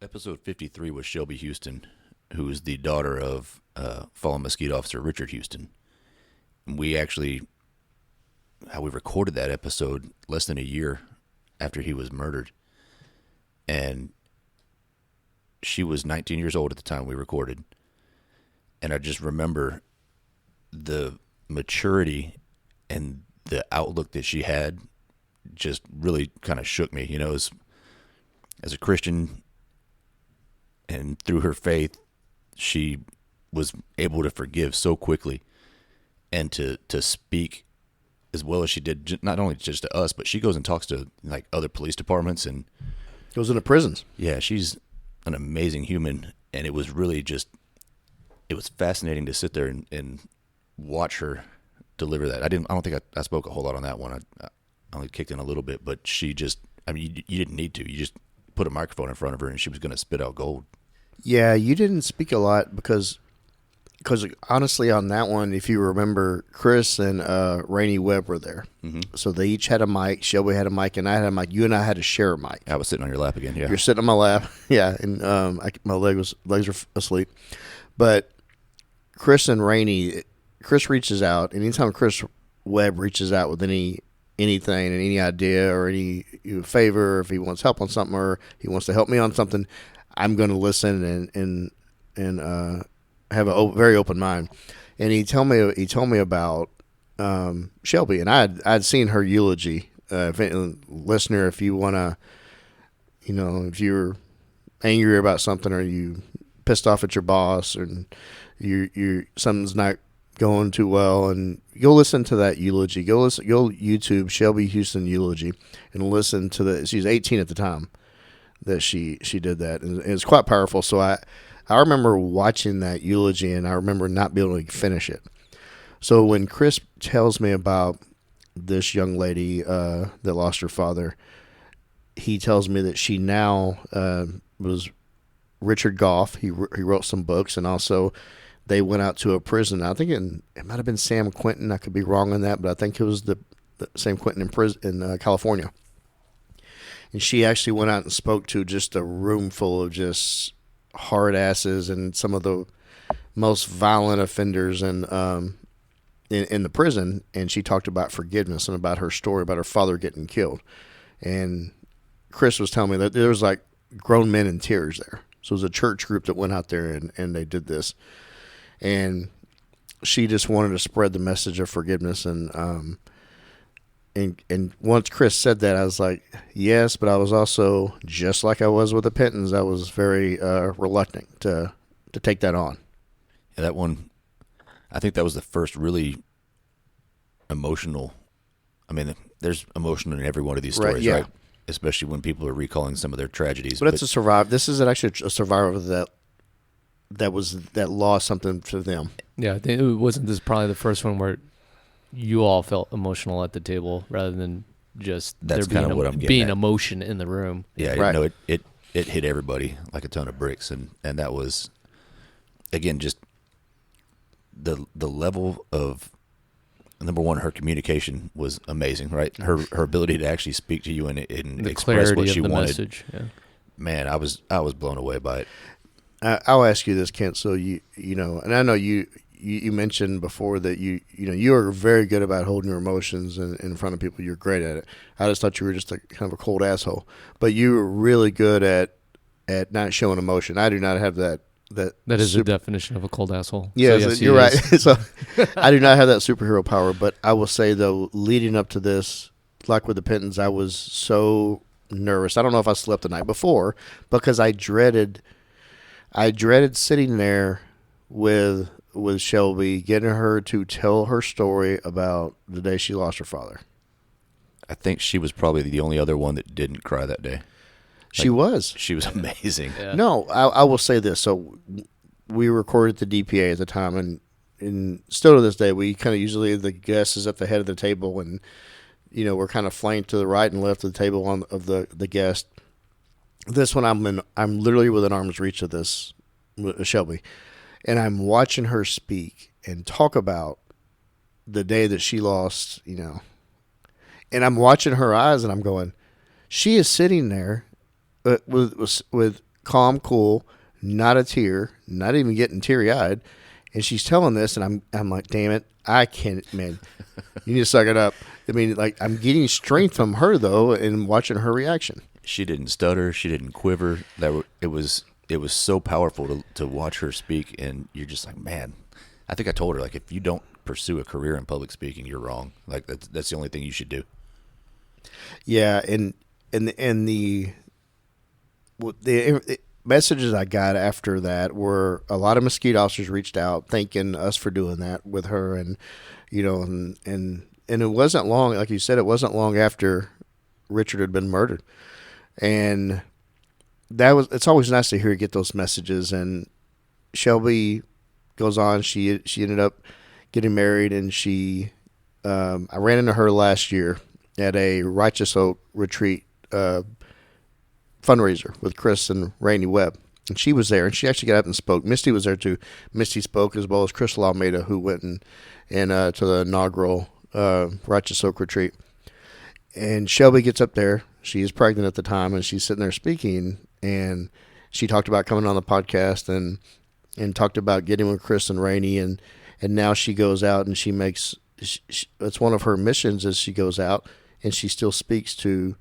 Episode 53 was Shelby Houston, who is the daughter of fallen Mesquite officer Richard Houston. And how we recorded that episode less than a year after he was murdered. And she was 19 years old at the time we recorded. And I just remember the maturity and the outlook that she had just really kind of shook me. As a Christian, and through her faith, she was able to forgive so quickly and to speak as well as she did, not only just to us, but she goes and talks to like other police departments and goes into prisons. Yeah, she's an amazing human, and it was really it was fascinating to sit there and watch her deliver that. I don't think I spoke a whole lot on that one. I only kicked in a little bit, but she just, you didn't need to. You just put a microphone in front of her and she was going to spit out gold. Yeah, you didn't speak a lot because honestly on that one, if you remember, Chris and Rainey Webb were there. Mm-hmm. So they each had a mic. Shelby had a mic and I had a mic. You and I had to share a mic. I was sitting on your lap again, yeah. You're sitting on my lap, yeah, and my legs are asleep. But Chris and Rainey, Chris reaches out. Anytime Chris Webb reaches out with anything and any idea or any favor, if he wants help on something or he wants to help me on something, I'm going to listen and have a very open mind. And he told me about Shelby, and I'd seen her eulogy. Listener, if you want to, if you're angry about something or you pissed off at your boss and you something's not going too well, and go listen to that eulogy. Go YouTube Shelby Houston eulogy and listen to the. She's 18 at the time that she did that, and it's quite powerful. So I remember watching that eulogy, and I remember not being able to finish it. So when Chris tells me about this young lady that lost her father, he tells me that she now was Richard Goff. He wrote some books, and also they went out to a prison. I think it might have been Sam Quentin. I could be wrong on that, but I think it was the Sam Quentin in prison in California. And she actually went out and spoke to just a room full of just hard asses and some of the most violent offenders in the prison. And she talked about forgiveness and about her story about her father getting killed. And Chris was telling me that there was like grown men in tears there. So it was a church group that went out there and they did this. And she just wanted to spread the message of forgiveness. And once Chris said that, I was like, yes, but I was also, just like I was with the Pentons, I was very reluctant to take that on. Yeah, that one, I think that was the first really emotional. I mean, there's emotion in every one of these stories, right? Especially when people are recalling some of their tragedies. But it's a survivor. This is actually a survivor that lost something to them. Yeah, I think it wasn't this probably the first one where you all felt emotional at the table rather than just that's there kind of what I'm getting being at. Emotion in the room. Yeah, right. It hit everybody like a ton of bricks, and that was, again, just the level of, number one, her communication was amazing, right? Her ability to actually speak to you and express what she wanted. Message, yeah. Man, I was blown away by it. I'll ask you this, Kent. So you know, and I know you mentioned before that you are very good about holding your emotions in front of people. You're great at it. I just thought you were just kind of a cold asshole, but you were really good at not showing emotion. I do not have that. That is the definition of a cold asshole. Yeah, so yes, you're right. So I do not have that superhero power, but I will say though, leading up to this, like with the Pentons, I was so nervous. I don't know if I slept the night before because I dreaded sitting there with Shelby, getting her to tell her story about the day she lost her father. I think she was probably the only other one that didn't cry that day. She was amazing. Yeah. No, I will say this. So we recorded the DPA at the time, and still to this day, we kind of usually the guest is at the head of the table, and we're kind of flanked to the right and left of the table of the guest. This one, I'm literally within arm's reach of this Shelby, and I'm watching her speak and talk about the day that she lost, and I'm watching her eyes, and I'm going, she is sitting there with calm, cool, not a tear, not even getting teary-eyed. And she's telling this, and I'm like, damn it, I can't, man. You need to suck it up. I mean, like, I'm getting strength from her, though, and watching her reaction. She didn't stutter. She didn't quiver. It was so powerful to watch her speak, and you're just like, man. I think I told her, like, if you don't pursue a career in public speaking, you're wrong. Like, that's the only thing you should do. Yeah, and the messages I got after that were a lot of Mesquite officers reached out thanking us for doing that with her, and and it wasn't long, like you said, it wasn't long after Richard had been murdered, and it's always nice to hear you get those messages. And Shelby goes on, she ended up getting married, and I ran into her last year at a Righteous Oak retreat fundraiser with Chris and Rainey Webb. And she was there, and she actually got up and spoke. Misty was there too. Misty spoke, as well as Crystal Almeida, who went to the inaugural Righteous Oak retreat. And Shelby gets up there. She is pregnant at the time, and she's sitting there speaking. And she talked about coming on the podcast and talked about getting with Chris and Rainey. And now she goes out and she makes it's one of her missions as she goes out, and she still speaks to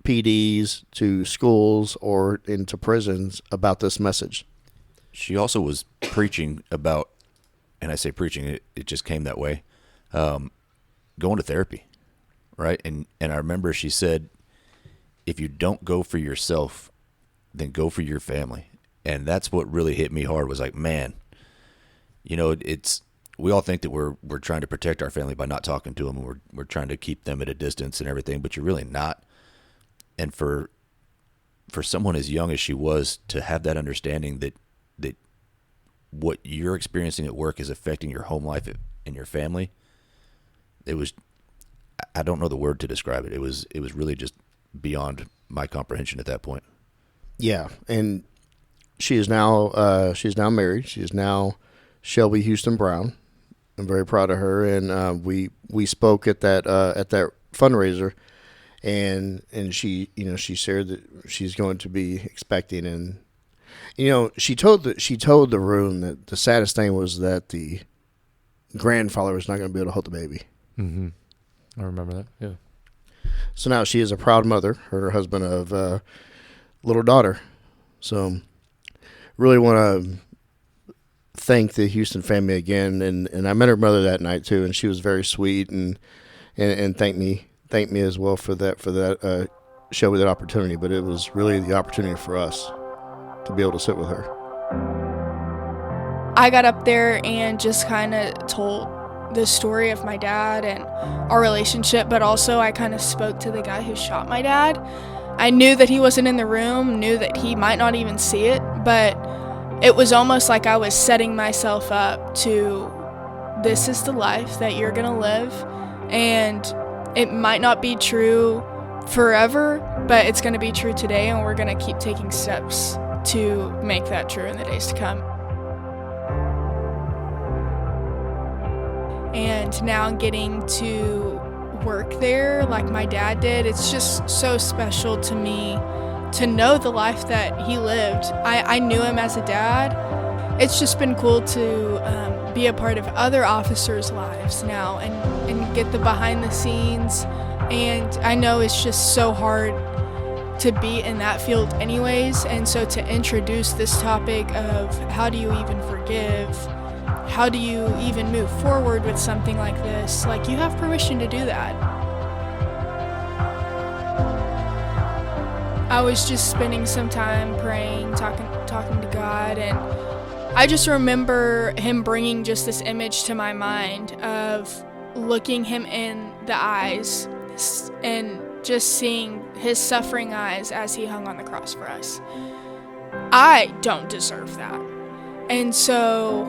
PDs, to schools, or into prisons about this message. She also was preaching about, and I say preaching, it just came that way, going to therapy, right? And I remember she said, if you don't go for yourself, then go for your family. And that's what really hit me hard, was like, man, we all think that we're trying to protect our family by not talking to them, and we're trying to keep them at a distance and everything, but you're really not. And for someone as young as she was to have that understanding that what you're experiencing at work is affecting your home life and your family, it was, I don't know the word to describe it. It was really just beyond my comprehension at that point. Yeah, and she's now married. She is now Shelby Houston Brown. I'm very proud of her, and we spoke at that fundraiser, and she she shared that she's going to be expecting, and she told the room that the saddest thing was that the grandfather was not going to be able to hold the baby. Mm-hmm. I remember that. Yeah. So now she is a proud mother, her and her husband, of a little daughter. So really want to thank the Houston family again, and I met her mother that night too, and she was very sweet and thanked me as well for that Shelby, that opportunity. But it was really the opportunity for us to be able to sit with her. I got up there and just kind of told the story of my dad and our relationship, but also I kind of spoke to the guy who shot my dad. I knew that he wasn't in the room, knew that he might not even see it, but it was almost like I was setting myself up to, this is the life that you're going to live, and it might not be true forever, but it's going to be true today, and we're going to keep taking steps to make that true in the days to come. And now getting to work there like my dad did, it's just so special to me to know the life that he lived. I knew him as a dad. It's just been cool to be a part of other officers' lives now and get the behind the scenes. And I know it's just so hard to be in that field anyways, and so to introduce this topic of how do you even forgive, how do you even move forward with something like this, like, you have permission to do that. I was just spending some time praying, talking to God, and I just remember him bringing just this image to my mind of looking him in the eyes and just seeing his suffering eyes as he hung on the cross for us. I don't deserve that. And so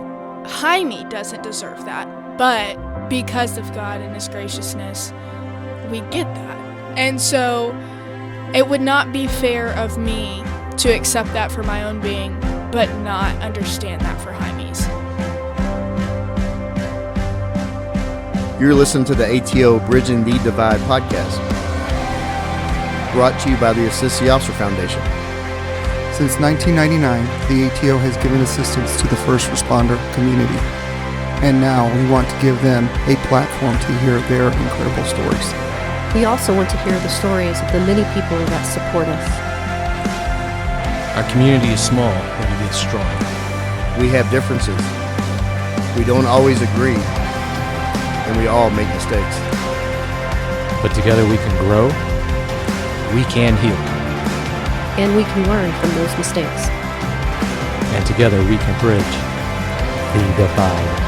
Jaime doesn't deserve that. But because of God and his graciousness, we get that. And so it would not be fair of me to accept that for my own being, but not understand that for Jaime's. You're listening to the ATO Bridging the Divide podcast, brought to you by the Assist the Officer Foundation. Since 1999, the ATO has given assistance to the first responder community. And now we want to give them a platform to hear their incredible stories. We also want to hear the stories of the many people that support us. Our community is small, but it is strong. We have differences. We don't always agree, and we all make mistakes. But together we can grow. We can heal. And we can learn from those mistakes. And together we can bridge the divide.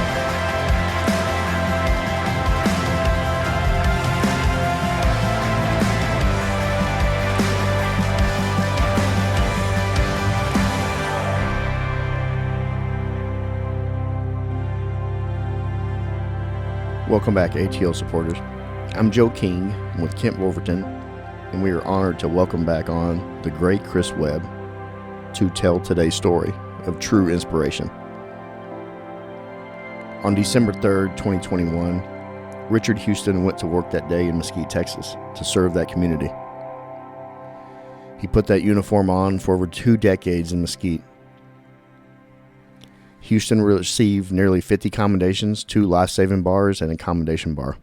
Welcome back, ATO supporters. I'm Joe King with Kent Wolverton, and we are honored to welcome back on the great Chris Webb to tell today's story of true inspiration. On December 3rd, 2021, Richard Houston went to work that day in Mesquite, Texas, to serve that community. He put that uniform on for over 2 decades in Mesquite. Houston received nearly 50 commendations, 2 life-saving bars, and a commendation bar.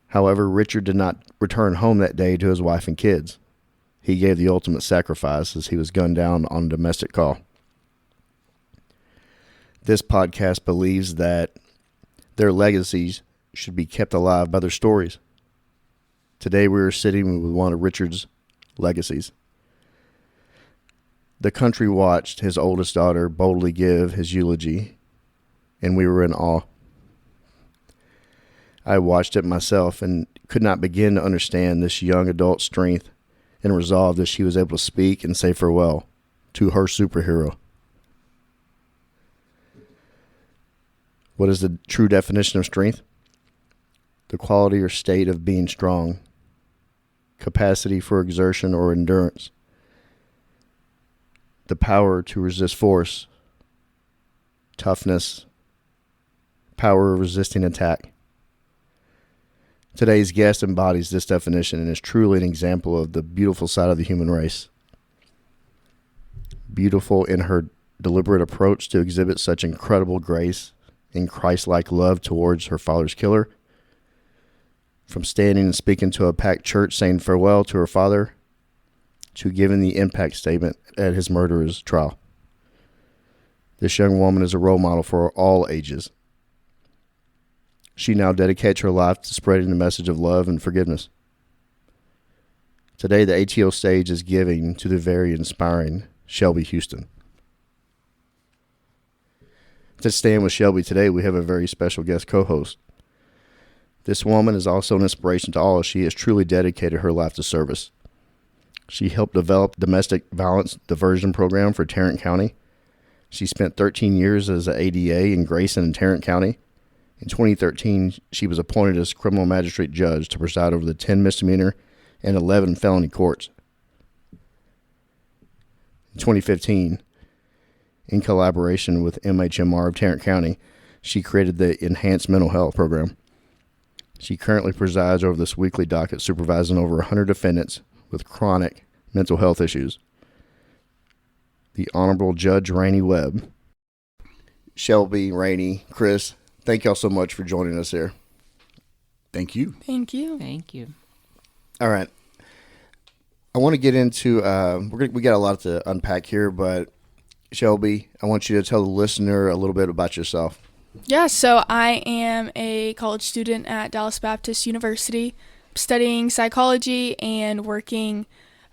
However, Richard did not return home that day to his wife and kids. He gave the ultimate sacrifice as he was gunned down on a domestic call. This podcast believes that their legacies should be kept alive by their stories. Today we are sitting with one of Richard's legacies. The country watched his oldest daughter boldly give his eulogy, and we were in awe. I watched it myself and could not begin to understand this young adult's strength and resolve that she was able to speak and say farewell to her superhero. What is the true definition of strength? The quality or state of being strong, capacity for exertion or endurance, the power to resist force, toughness, power of resisting attack. Today's guest embodies this definition and is truly an example of the beautiful side of the human race. Beautiful in her deliberate approach to exhibit such incredible grace and Christ-like love towards her father's killer. From standing and speaking to a packed church saying farewell to her father, to giving the impact statement at his murderer's trial. This young woman is a role model for all ages. She now dedicates her life to spreading the message of love and forgiveness. Today, the ATO stage is giving to the very inspiring Shelby Houston. To stand with Shelby today, we have a very special guest co-host. This woman is also an inspiration to all as she has truly dedicated her life to service. She helped develop domestic violence diversion program for Tarrant County. She spent 13 years as an ADA in Grayson and Tarrant County. In 2013, she was appointed as criminal magistrate judge to preside over the 10 misdemeanor and 11 felony courts. In 2015, in collaboration with MHMR of Tarrant County, she created the Enhanced Mental Health Program. She currently presides over this weekly docket, supervising over 100 defendants with chronic mental health issues. The Honorable Judge Rainey Webb. Shelby, Rainey, Chris, thank y'all so much for joining us here. Thank you. Thank you. Thank you. All right. I want to get into, we got a lot to unpack here, but Shelby, I want you to tell the listener a little bit about yourself. Yeah, so I am a college student at Dallas Baptist University, studying psychology and working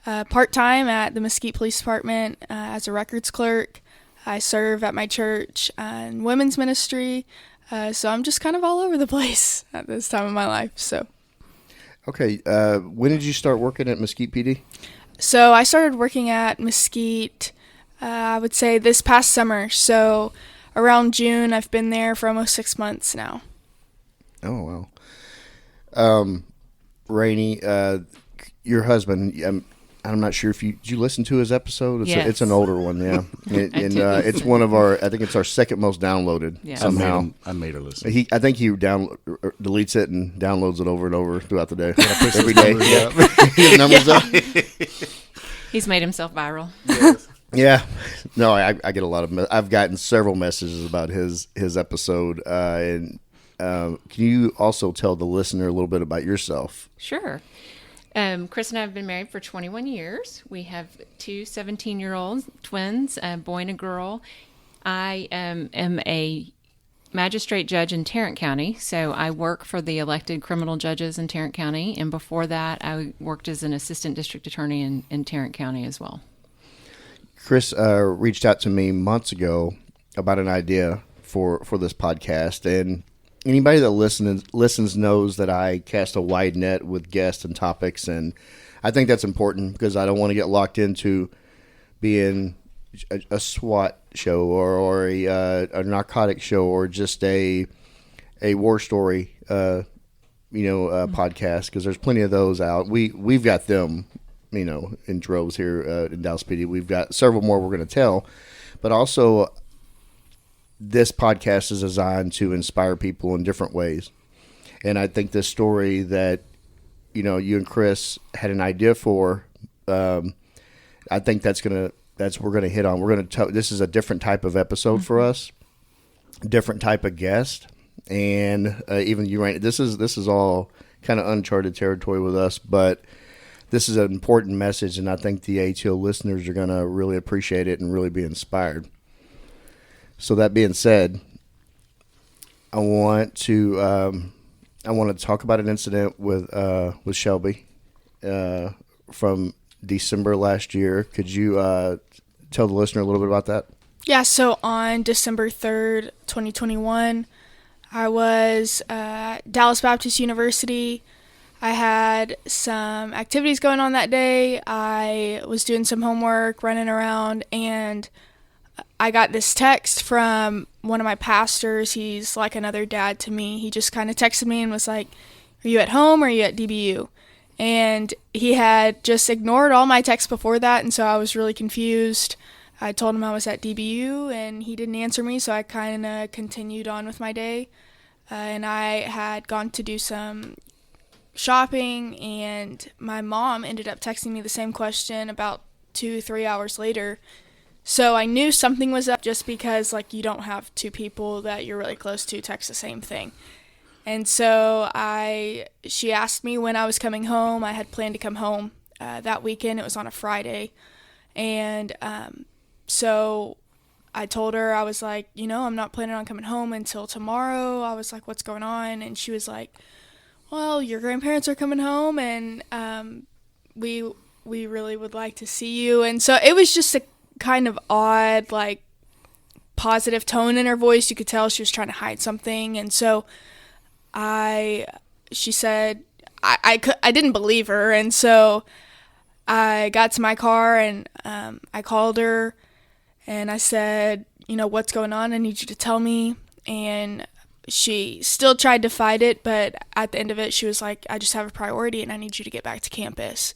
part-time at the Mesquite Police Department as a records clerk. I serve at my church in women's ministry, so I'm just kind of all over the place at this time of my life. So, okay, when did you start working at Mesquite PD? So I started working at Mesquite, I would say this past summer. So around June, I've been there for almost 6 months now. Oh, wow. Rainey, your husband, I'm not sure if did you listen to his episode? It's an older one, yeah. It's one of I think it's our second most downloaded somehow. I made her listen. I think he deletes it and downloads it over and over throughout the day. Every day. His numbers up. He's made himself viral. Yeah, no, I get a lot of. I've gotten several messages about his episode, and can you also tell the listener a little bit about yourself? Sure. Chris and I have been married for 21 years. We have two 17-year-old twins, a boy and a girl. I am a magistrate judge in Tarrant County, so I work for the elected criminal judges in Tarrant County, and before that, I worked as an assistant district attorney in Tarrant County as well. Chris reached out to me months ago about an idea for this podcast, and anybody that listens knows that I cast a wide net with guests and topics, and I think that's important because I don't want to get locked into being a SWAT show or a narcotic show or just a war story podcast, because there's plenty of those out. We've got them in droves here in Dallas PD. We've got several more we're going to tell, but also this podcast is designed to inspire people in different ways. And I think this story that you and Chris had an idea for, I think we're going to hit on. This is a different type of episode for us, different type of guest, and even you, Rainey. This is all kind of uncharted territory with us, but this is an important message, and I think the ATO listeners are going to really appreciate it and really be inspired. So that being said, I want to talk about an incident with Shelby from December last year. Could you tell the listener a little bit about that? Yeah, so on December 3rd, 2021, I was at Dallas Baptist University. I had some activities going on that day. I was doing some homework, running around, and I got this text from one of my pastors. He's like another dad to me. He just kind of texted me and was like, "Are you at home or are you at DBU?" And he had just ignored all my texts before that, and so I was really confused. I told him I was at DBU, and he didn't answer me, so I kind of continued on with my day. And I had gone to do some shopping, and my mom ended up texting me the same question about 2-3 hours later. So I knew something was up, just because you don't have two people that you're really close to text the same thing. And so she asked me when I was coming home. I had planned to come home that weekend. It was on a Friday. And so I told her, I was like, I'm not planning on coming home until tomorrow. I was like, what's going on? And she was like, well, your grandparents are coming home, and we really would like to see you. And so it was just a kind of odd, positive tone in her voice. You could tell she was trying to hide something. And so she said, I didn't believe her. And so I got to my car, and I called her, and I said, what's going on? I need you to tell me. And she still tried to fight it, but at the end of it, she was like, I just have a priority, and I need you to get back to campus.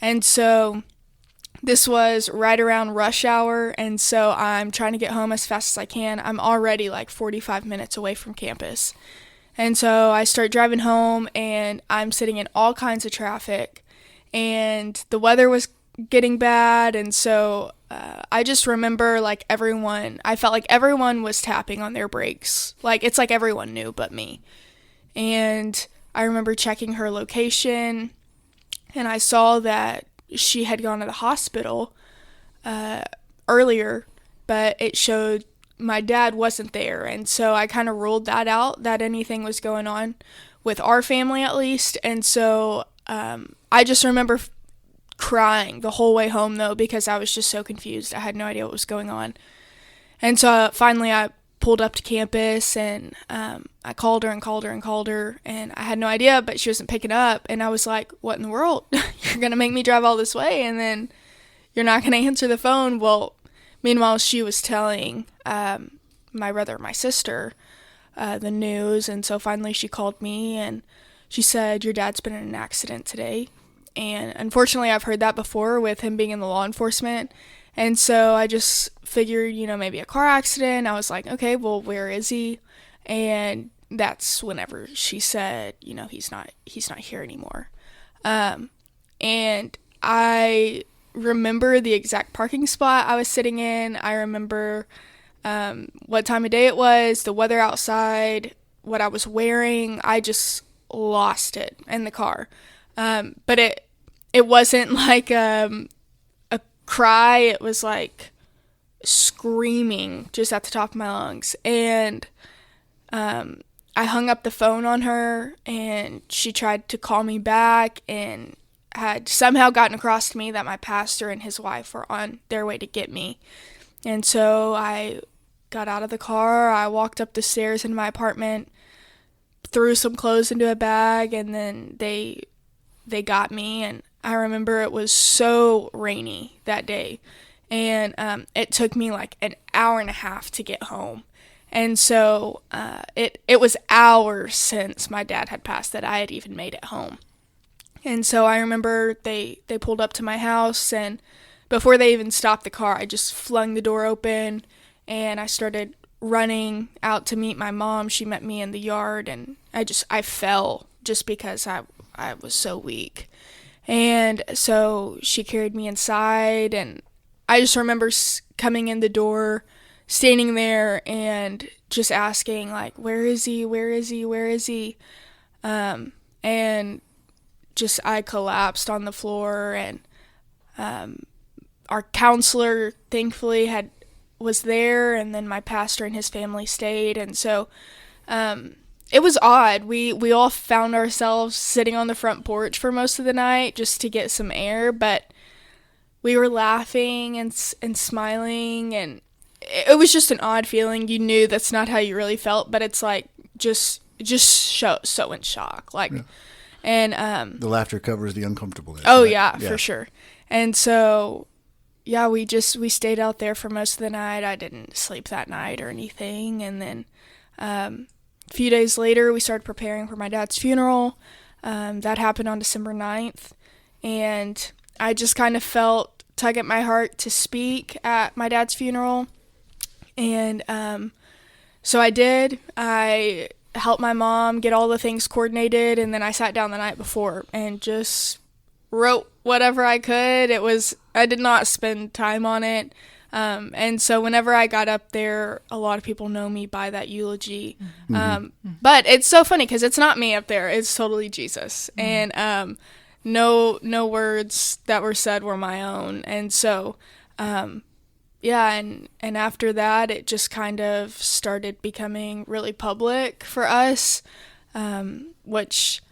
And so this was right around rush hour, and so I'm trying to get home as fast as I can. I'm already 45 minutes away from campus. And so I start driving home, and I'm sitting in all kinds of traffic, and the weather was getting bad. And so I just remember I felt like everyone was tapping on their brakes. It's like everyone knew but me. And I remember checking her location, and I saw that she had gone to the hospital earlier, but it showed my dad wasn't there. And so I kind of ruled that out, that anything was going on with our family at least. And so I just remember crying the whole way home, though, because I was just so confused. I had no idea what was going on. And so finally I pulled up to campus, and I called her and called her and called her, and I had no idea, but she wasn't picking up. And I was like, what in the world? You're going to make me drive all this way, and then you're not going to answer the phone? Well, meanwhile, she was telling my brother, my sister, the news. And so finally she called me, and she said, your dad's been in an accident today. And unfortunately, I've heard that before with him being in the law enforcement. And so I just figured, maybe a car accident. I was like, okay, well, where is he? And that's whenever she said, he's not here anymore. And I remember the exact parking spot I was sitting in. I remember what time of day it was, the weather outside, what I was wearing. I just lost it in the car. But it wasn't like a cry. It was like screaming just at the top of my lungs. And I hung up the phone on her, and she tried to call me back and had somehow gotten across to me that my pastor and his wife were on their way to get me. And so I got out of the car, I walked up the stairs into my apartment, threw some clothes into a bag, and then they got me. And I remember it was so rainy that day, and it took me like an hour and a half to get home. And so it was hours since my dad had passed that I had even made it home. And so I remember they pulled up to my house, and before they even stopped the car, I just flung the door open, and I started running out to meet my mom. She met me in the yard, and I fell just because I was so weak. And so she carried me inside, and I just remember coming in the door, standing there and just asking, like, where is he? Where is he? Where is he? And just I collapsed on the floor, and our counselor thankfully was there, and then my pastor and his family stayed. And so it was odd. We all found ourselves sitting on the front porch for most of the night just to get some air, but we were laughing and smiling, and it was just an odd feeling. You knew that's not how you really felt, but it's like just so in shock, like. Yeah. And the laughter covers the uncomfortableness. Oh, right? yeah, for sure. And so, yeah, we stayed out there for most of the night. I didn't sleep that night or anything. And then a few days later, we started preparing for my dad's funeral. That happened on December 9th. And I just kind of felt tug at my heart to speak at my dad's funeral. And so I did. I helped my mom get all the things coordinated, and then I sat down the night before and just wrote whatever I could. I did not spend time on it. And so whenever I got up there, a lot of people know me by that eulogy. But it's so funny because it's not me up there. It's totally Jesus. And no words that were said were my own. And so, yeah, and after that, it just kind of started becoming really public for us, which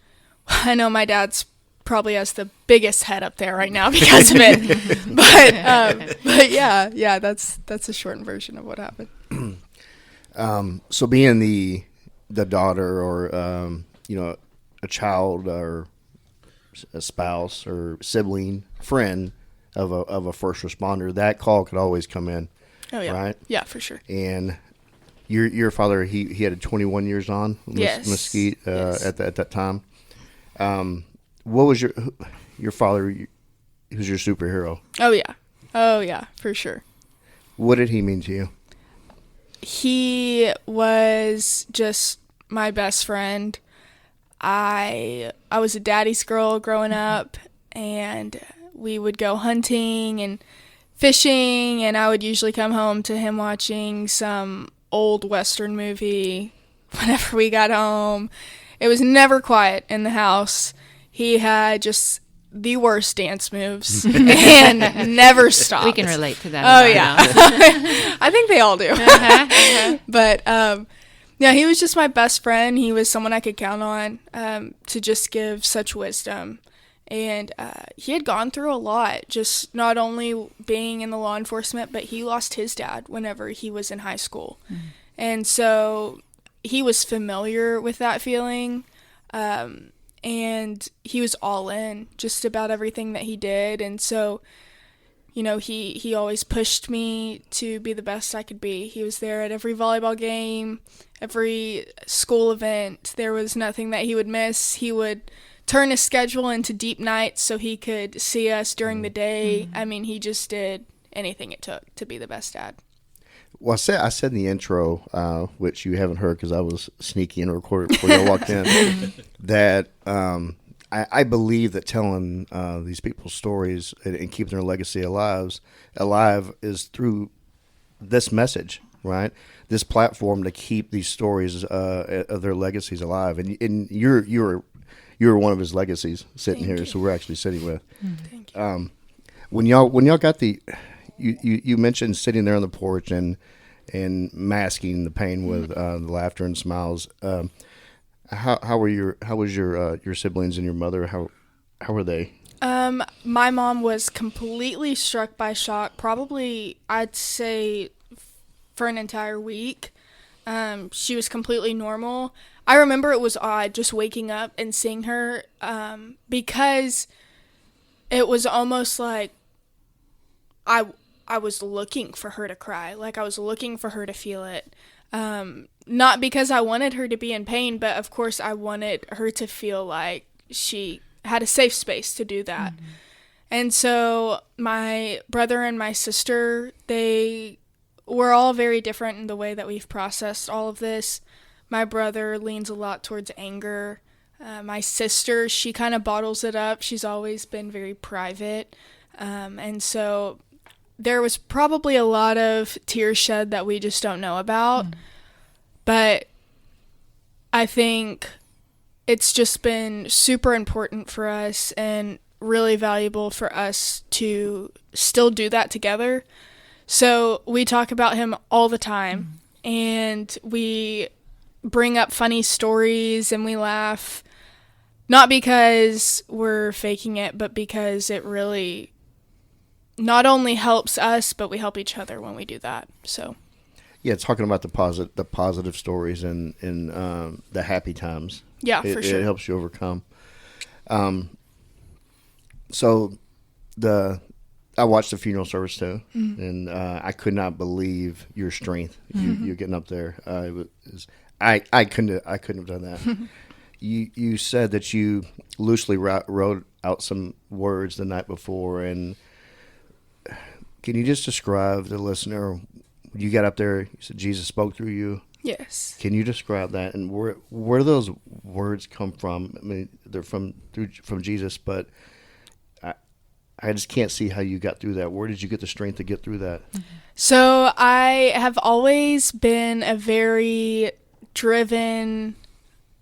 I know my dad's probably has the biggest head up there right now because of it. But yeah, that's a shortened version of what happened. So being the daughter or a child or a spouse or sibling, friend of a first responder, that call could always come in. Oh yeah, right? Yeah, for sure. And your father, he had 21 years on Mesquite yes. at that time. What was your father? Who's your superhero? Oh yeah, for sure. What did he mean to you? He was just my best friend. I was a daddy's girl growing up, and we would go hunting and fishing, and I would usually come home to him watching some old Western movie whenever we got home. It was never quiet in the house. He had just the worst dance moves and never stopped. We can relate to that. Oh, yeah. I think they all do. But, yeah, he was just my best friend. He was someone I could count on to just give such wisdom. And he had gone through a lot, just not only being in the law enforcement, but he lost his dad whenever he was in high school. Mm-hmm. And so he was familiar with that feeling. And he was all in just about everything that he did. And so, he always pushed me to be the best I could be. He was there at every volleyball game, every school event. There was nothing that he would miss. He would turn his schedule into deep nights so he could see us during the day. I mean, he just did anything it took to be the best dad. Well, I said in the intro, which you haven't heard because I was sneaky and recorded before you walked in, that I believe that telling these people's stories and keeping their legacy alive is through this message, right? This platform to keep these stories of their legacies alive, and you're one of his legacies sitting here. So we're actually sitting with. Thank you. When y'all got you mentioned sitting there on the porch and masking the pain with the laughter and smiles. How was your siblings and your mother? How were they? My mom was completely struck by shock. Probably, I'd say, for an entire week. She was completely normal. I remember it was odd just waking up and seeing her, because it was almost like I was looking for her to cry. Like I was looking for her to feel it. Not because I wanted her to be in pain, but of course I wanted her to feel like she had a safe space to do that. Mm-hmm. And so my brother and my sister, they were all very different in the way that we've processed all of this. My brother leans a lot towards anger. My sister, she kind of bottles it up. She's always been very private. And so there was probably a lot of tears shed that we just don't know about. Mm. But I think it's just been super important for us and really valuable for us to still do that together. So we talk about him all the time, and we bring up funny stories and we laugh, not because we're faking it, but because it really not only helps us, but we help each other when we do that. So yeah, talking about the positive stories and the happy times. Yeah, for sure. It helps you overcome. So I watched the funeral service too, and I could not believe your strength. You getting up there. I couldn't have done that. You said that you loosely wrote out some words the night before, and can you just describe the listener? You got up there. You said Jesus spoke through you. Yes. Can you describe that, and where do those words come from? I mean, they're from Jesus, but I just can't see how you got through that. Where did you get the strength to get through that? So I have always been a very driven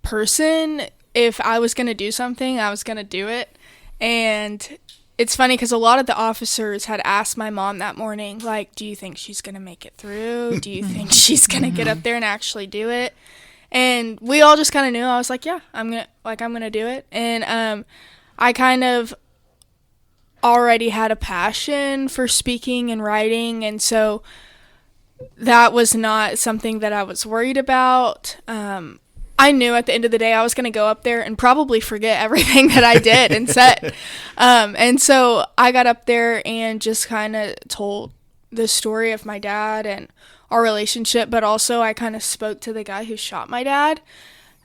person. If I was going to do something, I was going to do it. And it's funny because a lot of the officers had asked my mom that morning, like, do you think she's going to make it through? Do you think she's going to get up there and actually do it? And we all just kind of knew. I was like, yeah, I'm going to do it. And I kind of already had a passion for speaking and writing, and so that was not something that I was worried about. I knew at the end of the day I was going to go up there and probably forget everything that I did and said. And so I got up there and just kind of told the story of my dad and our relationship, but also I kind of spoke to the guy who shot my dad.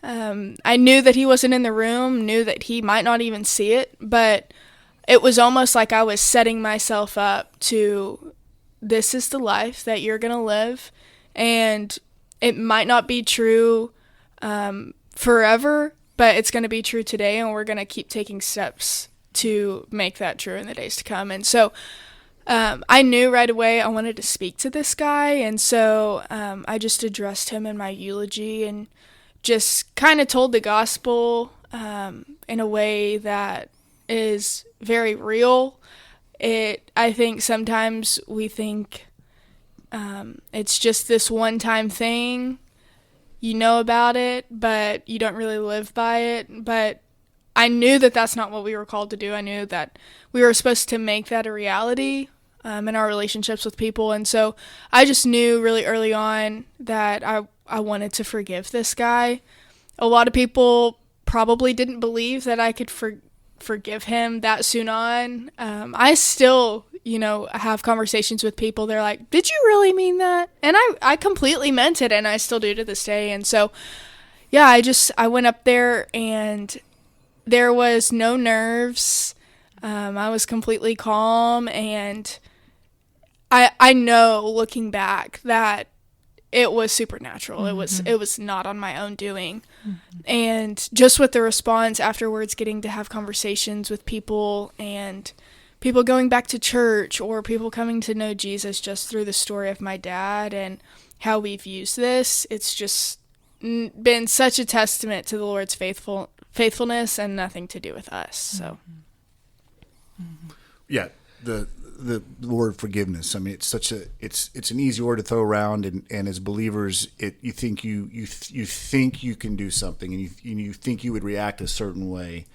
I knew that he wasn't in the room, knew that he might not even see it, but it was almost like I was setting myself up to, this is the life that you're going to live, and it might not be true forever, but it's going to be true today, and we're going to keep taking steps to make that true in the days to come. And so I knew right away I wanted to speak to this guy, and so I just addressed him in my eulogy and just kind of told the gospel in a way that is very real. I think sometimes we think it's just this one-time thing. You know about it, but you don't really live by it. But I knew that that's not what we were called to do. I knew that we were supposed to make that a reality in our relationships with people. And so I just knew really early on that I wanted to forgive this guy. A lot of people probably didn't believe that I could forgive him that soon on. I still, have conversations with people. They're like, did you really mean that? And I completely meant it, and I still do to this day. And so, yeah, I went up there, and there was no nerves. I was completely calm, and I know looking back that it was supernatural. It was not on my own doing. And just with the response afterwards, getting to have conversations with people and people going back to church or people coming to know Jesus just through the story of my dad and how we've used this, it's just been such a testament to the Lord's faithfulness and nothing to do with us. So Yeah, the word forgiveness. I mean, it's an easy word to throw around, and as believers, you think you think you can do something, and you think you would react a certain way.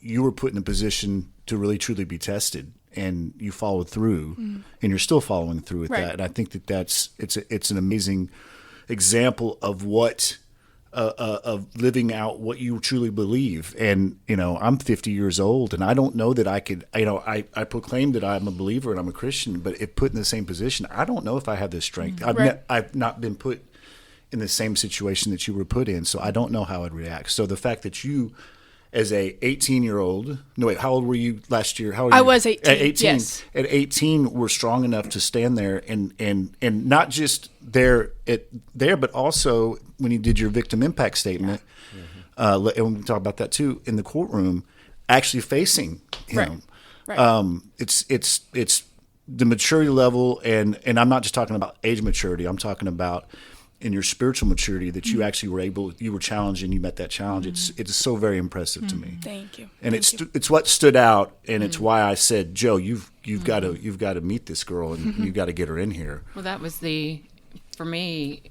You were put in a position to really truly be tested, and you followed through, and you're still following through with that. And I think it's an amazing example of what. Of living out what you truly believe. And, I'm 50 years old, and I don't know that I could, I proclaim that I'm a believer and I'm a Christian, but if put in the same position, I don't know if I have the strength. I've not been put in the same situation that you were put in, so I don't know how I'd react. So the fact that you, as a 18-year-old, how old were you last year? How old I you? was 18, At 18, yes. At 18, were strong enough to stand there and not just there, but also when you did your victim impact statement, and we talk about that too, in the courtroom, actually facing him. Right. It's the maturity level, and I'm not just talking about age maturity. I'm talking about in your spiritual maturity that you actually you were challenged and you met that challenge. It's so very impressive to me. Thank you. And it's what stood out, and it's why I said, Joe, you've got to meet this girl, and you've got to get her in here. Well, that was for me,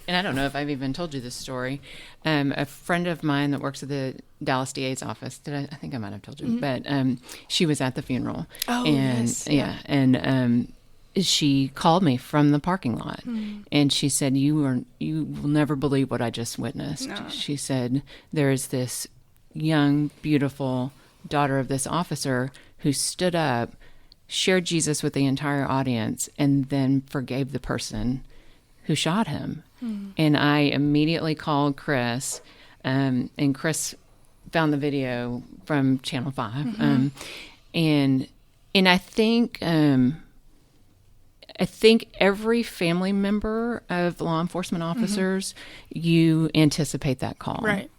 and I don't know if I've even told you this story. A friend of mine that works at the Dallas DA's office, I think I might have told you, but she was at the funeral. Oh, and, yes. Yeah. And she called me from the parking lot, and she said, you will never believe what I just witnessed. No. She said, there is this young, beautiful daughter of this officer who stood up, shared Jesus with the entire audience, and then forgave the person who shot him. And I immediately called Chris, and Chris found the video from Channel 5. And I think every family member of law enforcement officers, you anticipate that call. Right.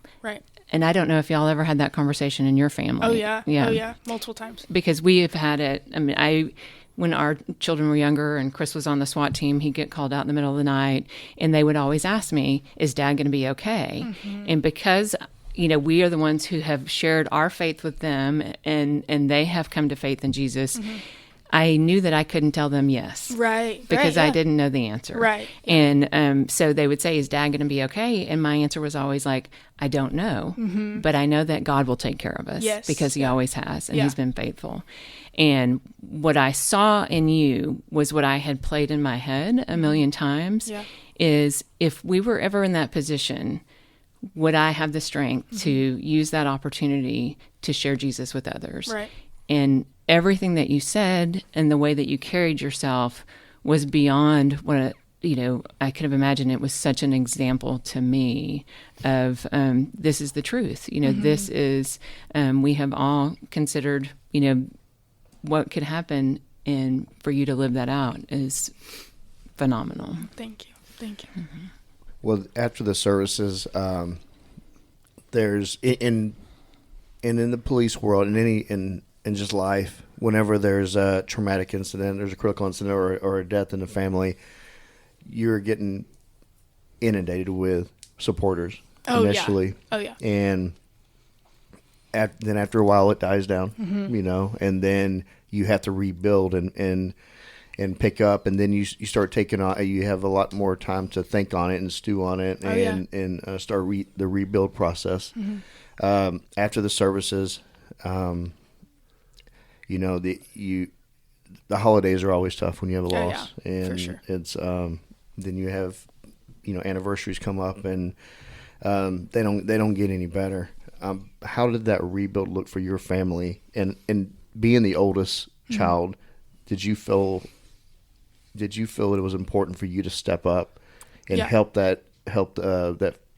And I don't know if y'all ever had that conversation in your family. Oh, yeah. Multiple times. Because we have had it. I mean, when our children were younger and Chris was on the SWAT team, he'd get called out in the middle of the night, and they would always ask me, is Dad going to be okay? And because, we are the ones who have shared our faith with them, and they have come to faith in Jesus, I knew that I couldn't tell them yes. Right. Because I didn't know the answer. Right. And so they would say, is Dad going to be okay? And my answer was always like, I don't know, but I know that God will take care of us. Yes. Because he always has, and he's been faithful. And what I saw in you was what I had played in my head a million times, is if we were ever in that position, would I have the strength to use that opportunity to share Jesus with others? Right. And everything that you said and the way that you carried yourself was beyond what, I could have imagined. It was such an example to me of this is the truth. This is, we have all considered, what could happen, and for you to live that out is phenomenal. Thank you. Well, after the services, there's in the police world, in just life, whenever there's a traumatic incident, there's a critical incident or a death in the family, you're getting inundated with supporters initially. Oh, yeah. And then after a while it dies down, and then you have to rebuild and pick up, and then you start taking on. You have a lot more time to think on it and stew on it, and start the rebuild process. After the services, the holidays are always tough when you have a loss, and for sure. it's then you have anniversaries come up, and they don't get any better. How did that rebuild look for your family? And being the oldest child, did you feel that it was important for you to step up and help that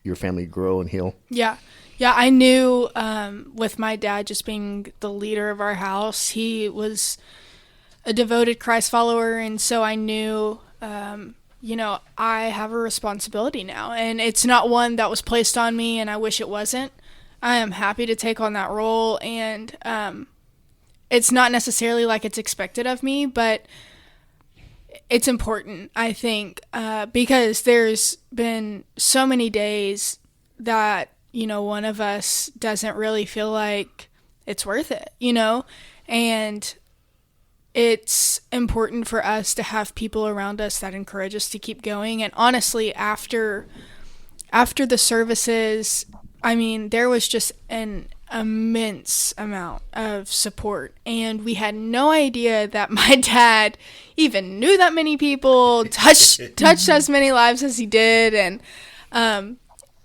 your family grow and heal? Yeah, I knew with my dad just being the leader of our house, he was a devoted Christ follower, and so I knew I have a responsibility now, and it's not one that was placed on me, and I wish it wasn't. I am happy to take on that role, and it's not necessarily like it's expected of me, but it's important, I think, because there's been so many days that, one of us doesn't really feel like it's worth it, and it's important for us to have people around us that encourage us to keep going. And honestly, after the services, there was just an immense amount of support, and we had no idea that my dad even knew that many people, touched as many lives as he did. And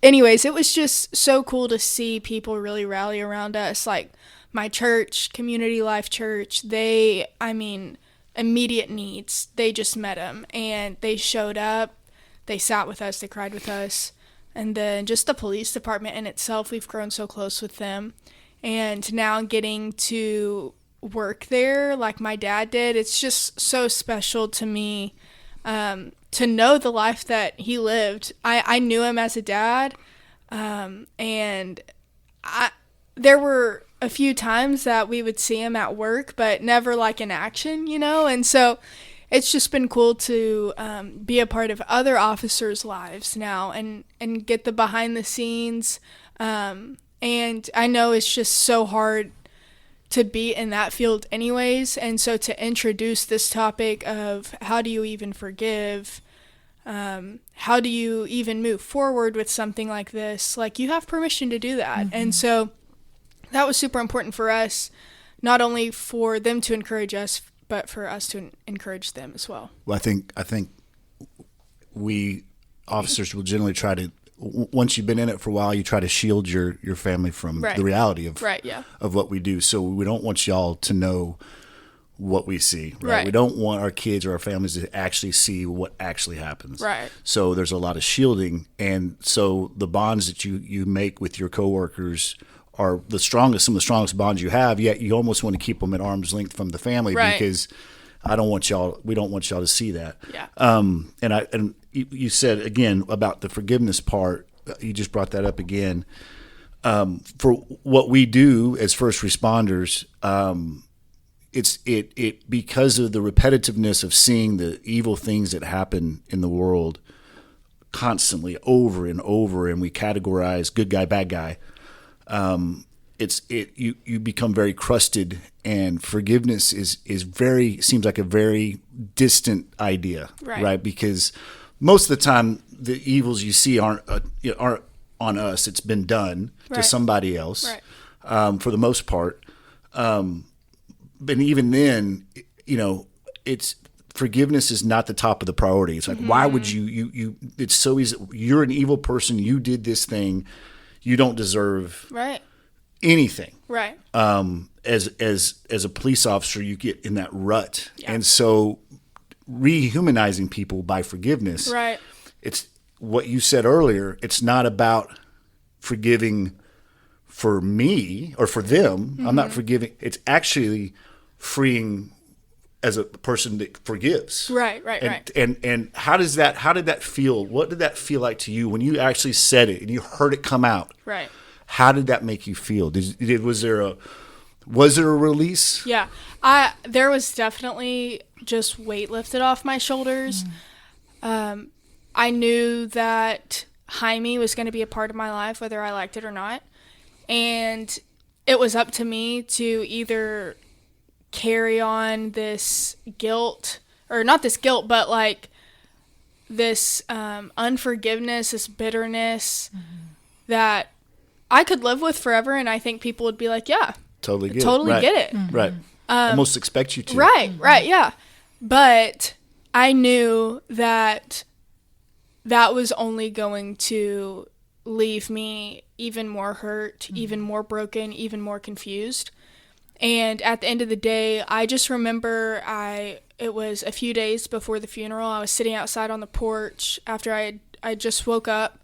anyways, it was just so cool to see people really rally around us. Like my church, Community Life Church, immediate needs, they just met them, and they showed up, they sat with us, they cried with us. And then just the police department in itself, we've grown so close with them. And now getting to work there like my dad did, it's just so special to me to know the life that he lived. I knew him as a dad, and there were a few times that we would see him at work, but never like in action, And so it's just been cool to be a part of other officers' lives now and get the behind the scenes. And I know it's just so hard to be in that field anyways. And so to introduce this topic of how do you even forgive, how do you even move forward with something like this, like you have permission to do that. Mm-hmm. And so that was super important for us, not only for them to encourage us, but for us to encourage them as well. Well, I think we officers will generally try to, once you've been in it for a while, you try to shield your family from the reality of of what we do. So we don't want y'all to know what we see. Right? We don't want our kids or our families to actually see what actually happens. Right. So there's a lot of shielding, and so the bonds that you make with your coworkers are some of the strongest bonds you have, yet you almost want to keep them at arm's length from the family because we don't want y'all to see that. Yeah. And you said again about the forgiveness part, you just brought that up again. For what we do as first responders, it because of the repetitiveness of seeing the evil things that happen in the world constantly over and over, and we categorize good guy, bad guy. You become very crusted, and forgiveness seems like a very distant idea, right? Because most of the time the evils you see aren't on us. It's been done to somebody else, for the most part. But even then, it's forgiveness is not the top of the priority. It's like, why would you? It's so easy. You're an evil person. You did this thing. You don't deserve anything. Right. As a police officer, you get in that rut, and so rehumanizing people by forgiveness. Right. It's what you said earlier. It's not about forgiving for me or for them. Mm-hmm. I'm not forgiving. It's actually freeing as a person that forgives. Right. And how did that feel? What did that feel like to you when you actually said it and you heard it come out? Right. How did that make you feel? Was there a release? Yeah. There was definitely just weight lifted off my shoulders. I knew that Jaime was going to be a part of my life, whether I liked it or not. And it was up to me to either carry on this guilt, or not this guilt, but like this unforgiveness, this bitterness that I could live with forever. And I think people would be like, yeah, totally get it. Right. Almost expect you to. Right. Yeah. But I knew that was only going to leave me even more hurt, even more broken, even more confused. And at the end of the day, I just remember it was a few days before the funeral. I was sitting outside on the porch after I just woke up,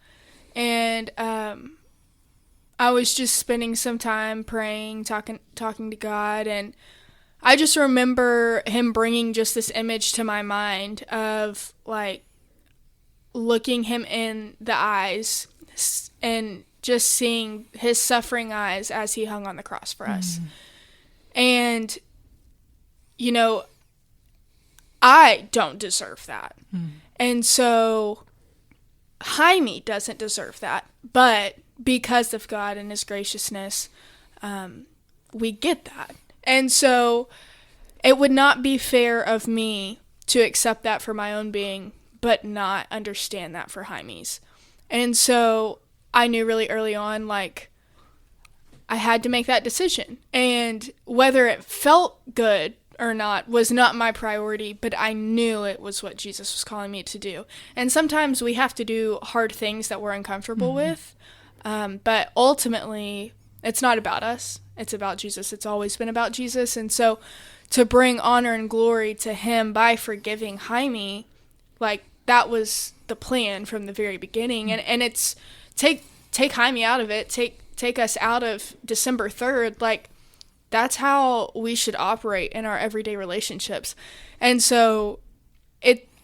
and I was just spending some time praying, talking to God, and I just remember him bringing just this image to my mind of like looking him in the eyes and just seeing his suffering eyes as he hung on the cross for us. And, you know, I don't deserve that. And so Jaime doesn't deserve that. But because of God and his graciousness, we get that. And so it would not be fair of me to accept that for my own being, but not understand that for Jaime's. And so I knew really early on, like, I had to make that decision. And whether it felt good or not was not my priority, but I knew it was what Jesus was calling me to do. And sometimes we have to do hard things that we're uncomfortable with. But ultimately, it's not about us. It's about Jesus. It's always been about Jesus. And so to bring honor and glory to him by forgiving Jaime, like, that was the plan from the very beginning. And it's take Jaime out of it, take us out of December 3rd. Like, that's how we should operate in our everyday relationships. And so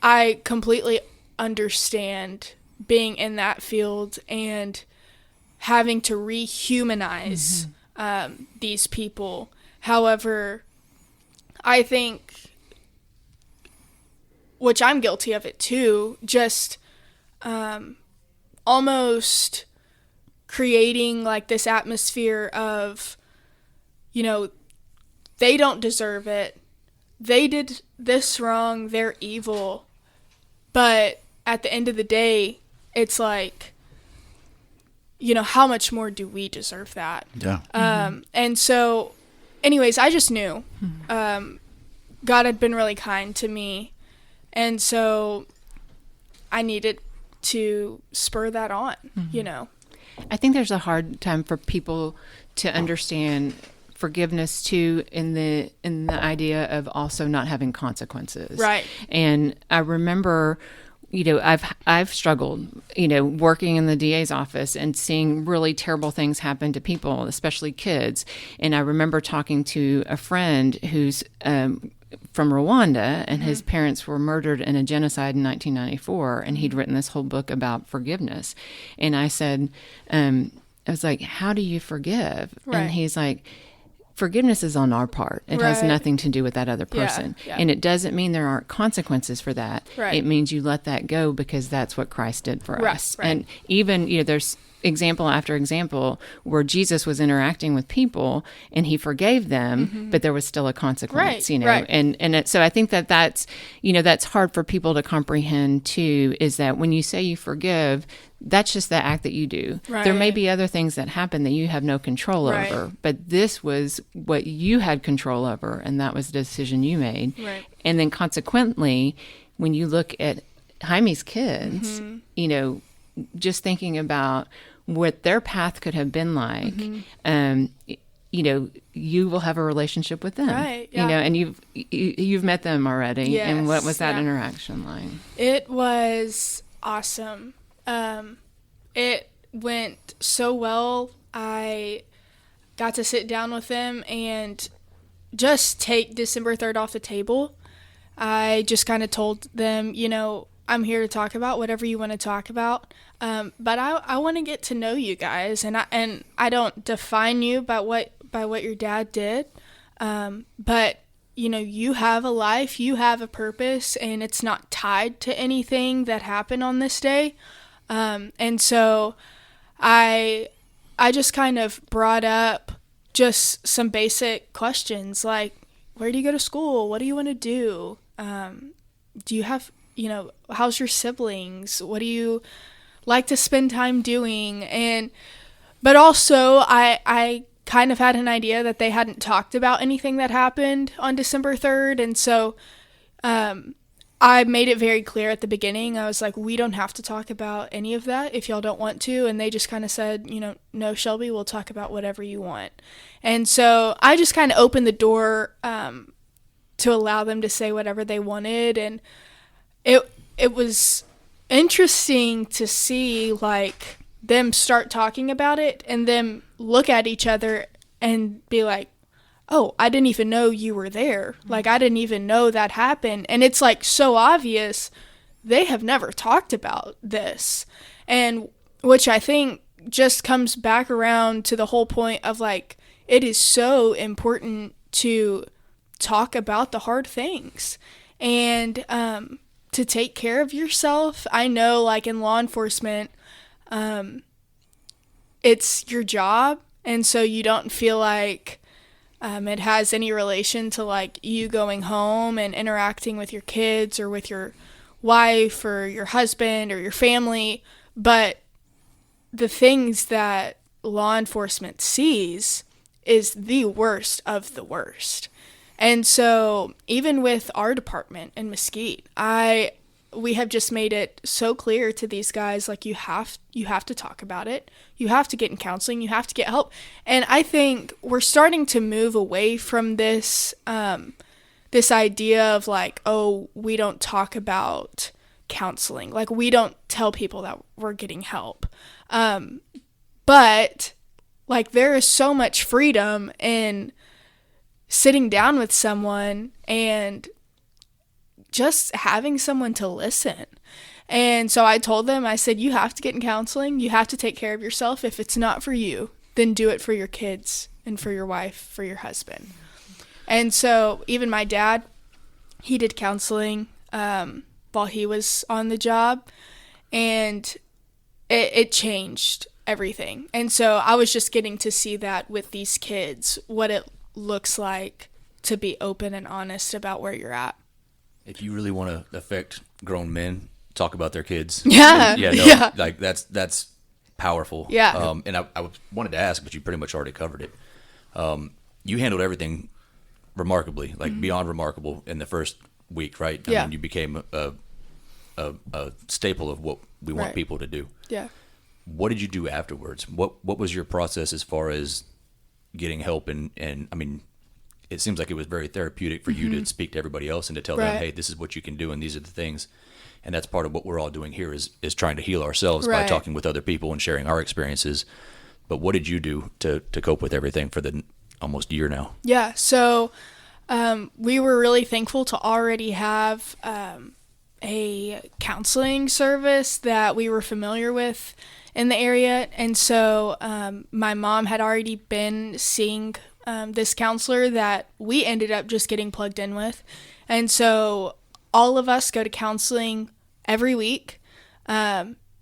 I completely understand being in that field and having to rehumanize these people. However, I think, which I'm guilty of it too, just almost creating like this atmosphere of, you know, they don't deserve it. They did this wrong. They're evil. But at the end of the day, it's like, you know, how much more do we deserve that? Yeah. And so, anyways, I just knew God had been really kind to me. And so I needed to spur that on, you know. I think there's a hard time for people to understand forgiveness too, in the idea of also not having consequences. Right. And I remember, you know, I've struggled, you know, working in the DA's office and seeing really terrible things happen to people, especially kids. And I remember talking to a friend who's from Rwanda, and his parents were murdered in a genocide in 1994, and he'd written this whole book about forgiveness. And I said, I was like, how do you forgive? Right. And he's like, forgiveness is on our part. It has Right. nothing to do with that other person. Yeah. And it doesn't mean there aren't consequences for that. Right. It means you let that go because that's what Christ did for Right, us. right. And even, you know, there's example after example where Jesus was interacting with people and he forgave them, but there was still a consequence, Right, you know. right. And so I think that's, you know, that's hard for people to comprehend too, is that when you say you forgive, that's just the act that you do. Right. There may be other things that happen that you have no control Right. over, but this was what you had control over, and that was the decision you made. Right. And then consequently, when you look at Jaime's kids, you know, just thinking about what their path could have been like, you know, you will have a relationship with them, Right, yeah. you know, and you've met them already. Yes, and what was that yeah. interaction like? It was awesome. It went so well. I got to sit down with them and just take December 3rd off the table. I just kind of told them, you know, I'm here to talk about whatever you want to talk about. But I want to get to know you guys, and I don't define you by what your dad did. But you know, you have a life, you have a purpose, and it's not tied to anything that happened on this day. And so I just kind of brought up just some basic questions like, where do you go to school? What do you want to do? Do you have, you know, how's your siblings? What do you like to spend time doing? But also I kind of had an idea that they hadn't talked about anything that happened on December 3rd. And so, I made it very clear at the beginning. I was like, we don't have to talk about any of that if y'all don't want to. And they just kind of said, you know, no, Shelby, we'll talk about whatever you want. And so I just kind of opened the door to allow them to say whatever they wanted. And it was interesting to see, like, them start talking about it and then look at each other and be like, oh, I didn't even know you were there. Like, I didn't even know that happened. And it's like so obvious they have never talked about this. And which I think just comes back around to the whole point of like, it is so important to talk about the hard things and to take care of yourself. I know, like in law enforcement, it's your job, and so you don't feel like it has any relation to like you going home and interacting with your kids or with your wife or your husband or your family. But the things that law enforcement sees is the worst of the worst. And so even with our department in Mesquite, we have just made it so clear to these guys, like, you have to talk about it. You have to get in counseling. You have to get help. And I think we're starting to move away from this, this idea of like, oh, we don't talk about counseling. Like, we don't tell people that we're getting help. But like, there is so much freedom in sitting down with someone and just having someone to listen. And so I told them, I said, you have to get in counseling. You have to take care of yourself. If it's not for you, then do it for your kids and for your wife, for your husband. And so even my dad, he did counseling while he was on the job, and it changed everything. And so I was just getting to see that with these kids, what it looks like to be open and honest about where you're at. If you really want to affect grown men, talk about their kids. Yeah. Yeah. Like that's powerful. Yeah. And I wanted to ask, but you pretty much already covered it. You handled everything remarkably, like beyond remarkable in the first week, right? I mean, you became a staple of what we want people to do. Yeah. What did you do afterwards? What was your process as far as getting help? And I mean, it seems like it was very therapeutic for you to speak to everybody else and to tell them, hey, this is what you can do and these are the things. And that's part of what we're all doing here is trying to heal ourselves by talking with other people and sharing our experiences. But what did you do to cope with everything for the almost year now? Yeah, so we were really thankful to already have a counseling service that we were familiar with in the area. And so my mom had already been seeing this counselor that we ended up just getting plugged in with. And so all of us go to counseling every week.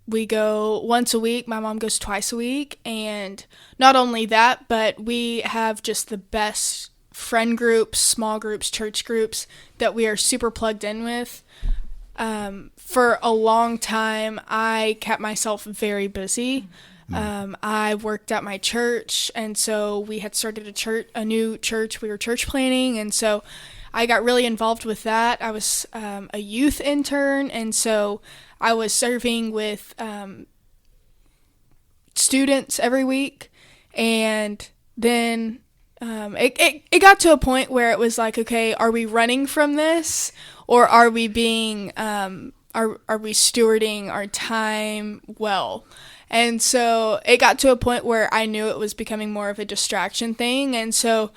We go once a week. My mom goes twice a week. And not only that, but we have just the best friend groups, small groups, church groups that we are super plugged in with. For a long time, I kept myself very busy. I worked at my church, and so we had started a new church. We were church planning, and so I got really involved with that. I was a youth intern, and so I was serving with students every week. And then it got to a point where it was like, okay, are we running from this, or are we being are we stewarding our time well? And so it got to a point where I knew it was becoming more of a distraction thing. And so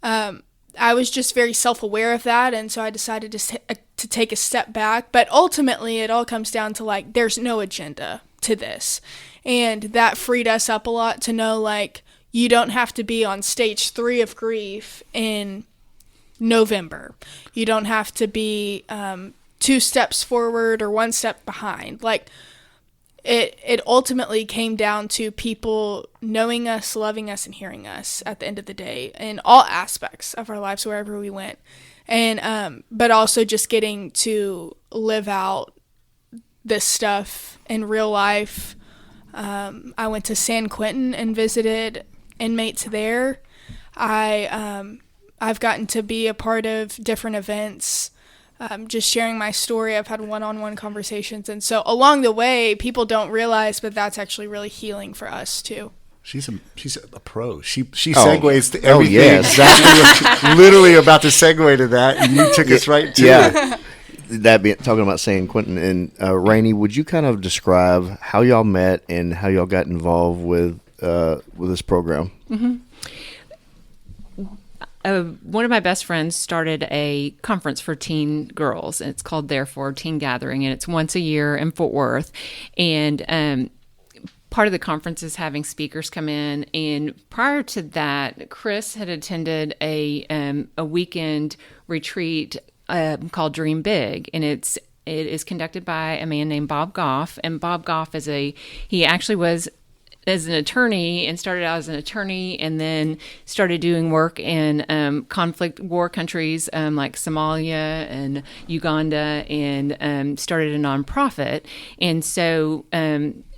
I was just very self-aware of that. And so I decided to take a step back. But ultimately, it all comes down to, like, there's no agenda to this. And that freed us up a lot to know, like, you don't have to be on stage 3 of grief in November. You don't have to be 2 steps forward or 1 step behind. Like, it ultimately came down to people knowing us, loving us, and hearing us at the end of the day in all aspects of our lives, wherever we went. And but also just getting to live out this stuff in real life. I went to San Quentin and visited inmates there. I've gotten to be a part of different events. Just sharing my story. I've had one-on-one conversations. And so along the way, people don't realize, but that's actually really healing for us too. She's a pro. She segues to everything. Oh, yeah, exactly. Literally about to segue to that, and you took us right to it. That being talking about San Quentin, and Rainey, would you kind of describe how y'all met and how y'all got involved with this program? Mm-hmm. one of my best friends started a conference for teen girls. And it's called Therefore Teen Gathering, and it's once a year in Fort Worth. And part of the conference is having speakers come in. And prior to that, Chris had attended a weekend retreat called Dream Big, and it is conducted by a man named Bob Goff. And Bob Goff he actually was as an attorney and started out as an attorney and then started doing work in conflict war countries like Somalia and Uganda, and started a nonprofit. And so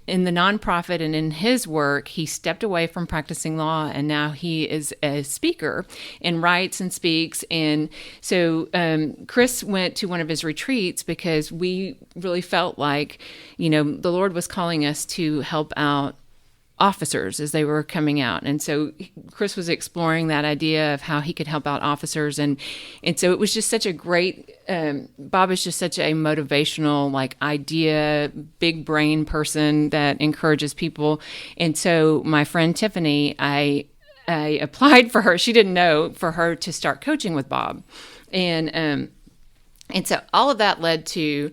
in the nonprofit and in his work, he stepped away from practicing law, and now he is a speaker and writes and speaks. And so Chris went to one of his retreats because we really felt like, the Lord was calling us to help out officers as they were coming out. And so Chris was exploring that idea of how he could help out officers. And so it was just such a great, Bob is just such a motivational, idea, big brain person that encourages people. And so my friend Tiffany, I applied for her. She didn't know, for her to start coaching with Bob. And so all of that led to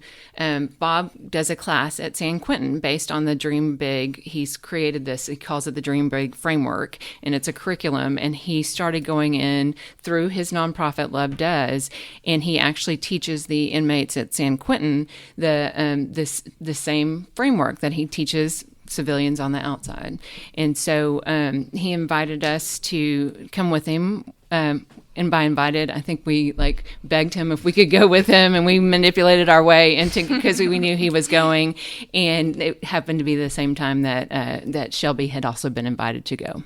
Bob does a class at San Quentin based on the Dream Big. He's created this, he calls it the Dream Big framework, and it's a curriculum. And he started going in through his nonprofit Love Does, and he actually teaches the inmates at San Quentin the same framework that he teaches civilians on the outside. And so he invited us to come with him. And by invited, I think we begged him if we could go with him, and we manipulated our way into, because we knew he was going, and it happened to be the same time that Shelby had also been invited to go.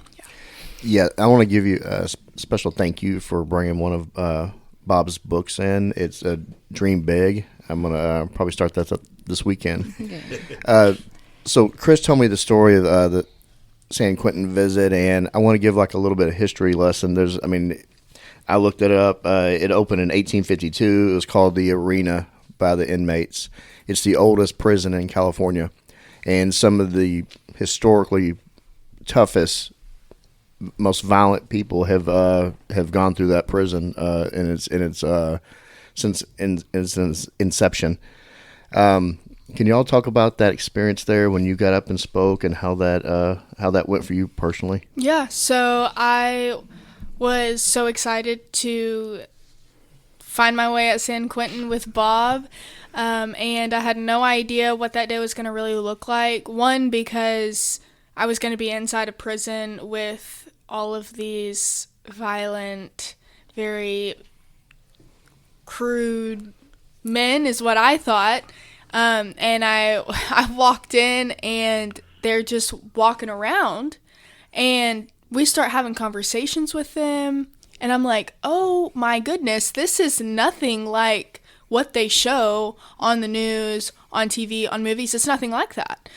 Yeah, I want to give you a special thank you for bringing one of Bob's books in. It's Dream Big. I'm gonna probably start that up this weekend. Okay. So Chris told me the story of the San Quentin visit, and I want to give a little bit of history lesson. I looked it up. It opened in 1852. It was called the Arena by the inmates. It's the oldest prison in California, and some of the historically toughest, most violent people have gone through that prison since its inception. Can you all talk about that experience there when you got up and spoke, and how that went for you personally? Yeah. So I was so excited to find my way at San Quentin with Bob, and I had no idea what that day was going to really look like. One, because I was going to be inside a prison with all of these violent, very crude men, is what I thought. And I walked in, and they're just walking around, and we start having conversations with them, and I'm like, oh my goodness, this is nothing like what they show on the news, on TV, on movies. It's nothing like that.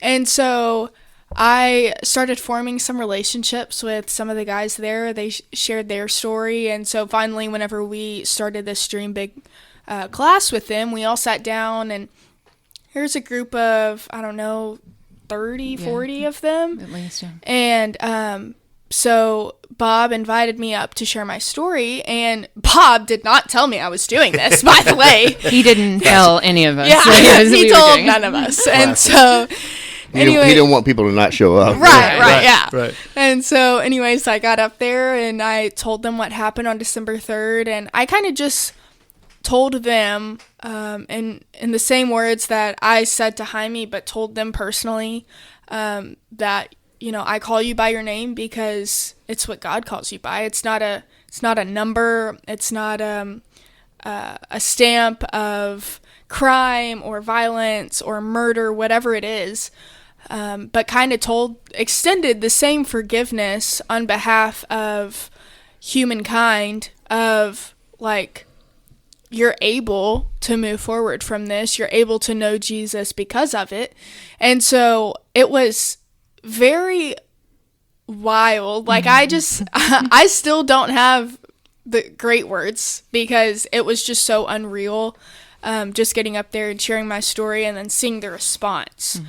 And so I started forming some relationships with some of the guys there. They shared their story, and so finally, whenever we started this Dream Big class with them, we all sat down, and here's a group of, 30, 40 of them. At least, yeah. And so Bob invited me up to share my story, and Bob did not tell me I was doing this, by the way. He didn't tell any of us. Yeah, he told none of us. And so anyway, he didn't want people to not show up. Right, yeah. Right. And so anyways, I got up there, and I told them what happened on December 3rd, and I kind of just told them in the same words that I said to Jaime, but told them personally, that, I call you by your name because it's what God calls you by. It's not a number. It's not a stamp of crime or violence or murder, whatever it is. But kind of extended the same forgiveness on behalf of humankind, of you're able to move forward from this. You're able to know Jesus because of it. And so it was very wild. I still don't have the great words because it was just so unreal. just getting up there and sharing my story and then seeing the response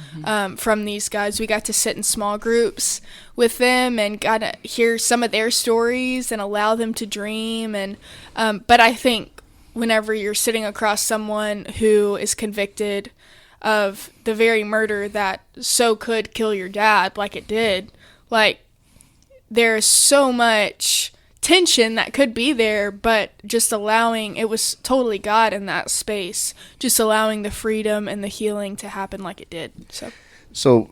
from these guys. We got to sit in small groups with them and got to hear some of their stories and allow them to dream. And but I think whenever you're sitting across someone who is convicted of the very murder that so could kill your dad like it did, like, there's so much tension that could be there, but just allowing, it was totally God in that space, just allowing the freedom and the healing to happen like it did. So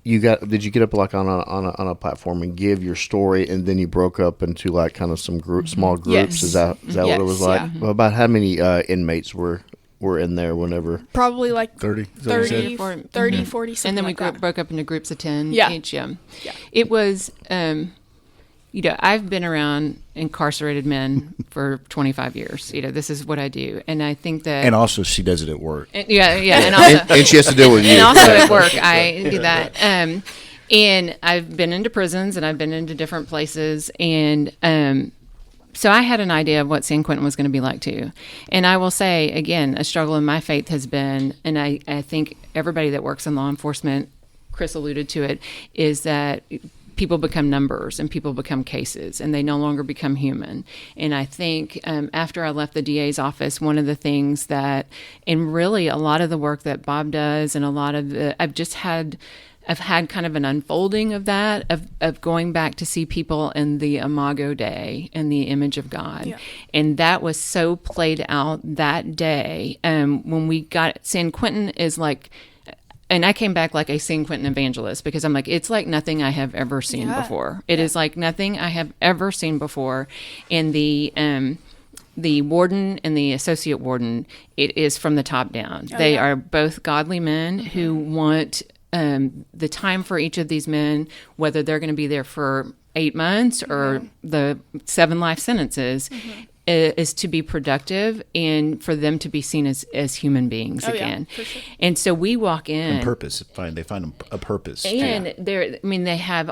did you get up like on a platform and give your story, and then you broke up into like kind of some small groups? Yes. Is that what it was like? Yeah. Well, about how many inmates were in there whenever? Probably like 30, 30 40, something. And then we like that. broke up into groups of 10 Yeah. each. It was, I've been around incarcerated men for 25 years. This is what I do. And I think that... And also she does it at work. And also... and she has to deal with you. And also at work, I do that. And I've been into prisons, and I've been into different places. And so I had an idea of what San Quentin was going to be like, too. And I will say, again, a struggle in my faith has been, and I think everybody that works in law enforcement, Chris alluded to it, is that people become numbers and people become cases, and they no longer become human. And I think after I left the DA's office, one of the things that, and really a lot of the work that Bob does, and a lot of the, I've had kind of an unfolding of that, of going back to see people in the Imago Dei, in the image of God. Yeah. And that was so played out that day. When we got, San Quentin is like, and I came back like a San Quentin evangelist, because I'm like, it's like nothing I have ever seen before. It is like nothing I have ever seen before. And the warden and the associate warden, it is from the top down. They are both godly men who want the time for each of these men, whether they're going to be there for 8 months or the 7 life sentences, is to be productive and for them to be seen as human beings again. Yeah, for sure. And so we walk in. And purpose. They find a purpose. And they have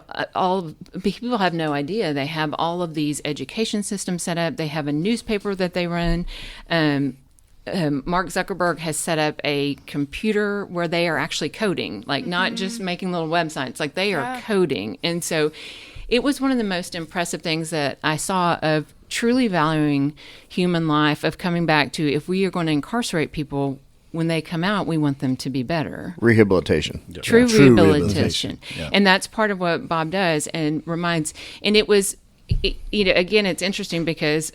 people have no idea. They have all of these education systems set up. They have a newspaper that they run. Mark Zuckerberg has set up a computer where they are actually coding, like not just making little websites, like they are coding. And so it was one of the most impressive things that I saw of truly valuing human life, of coming back to, if we are going to incarcerate people, when they come out, we want them to be better. Rehabilitation. True rehabilitation. Yeah. And that's part of what Bob does and reminds. And it was, again, it's interesting because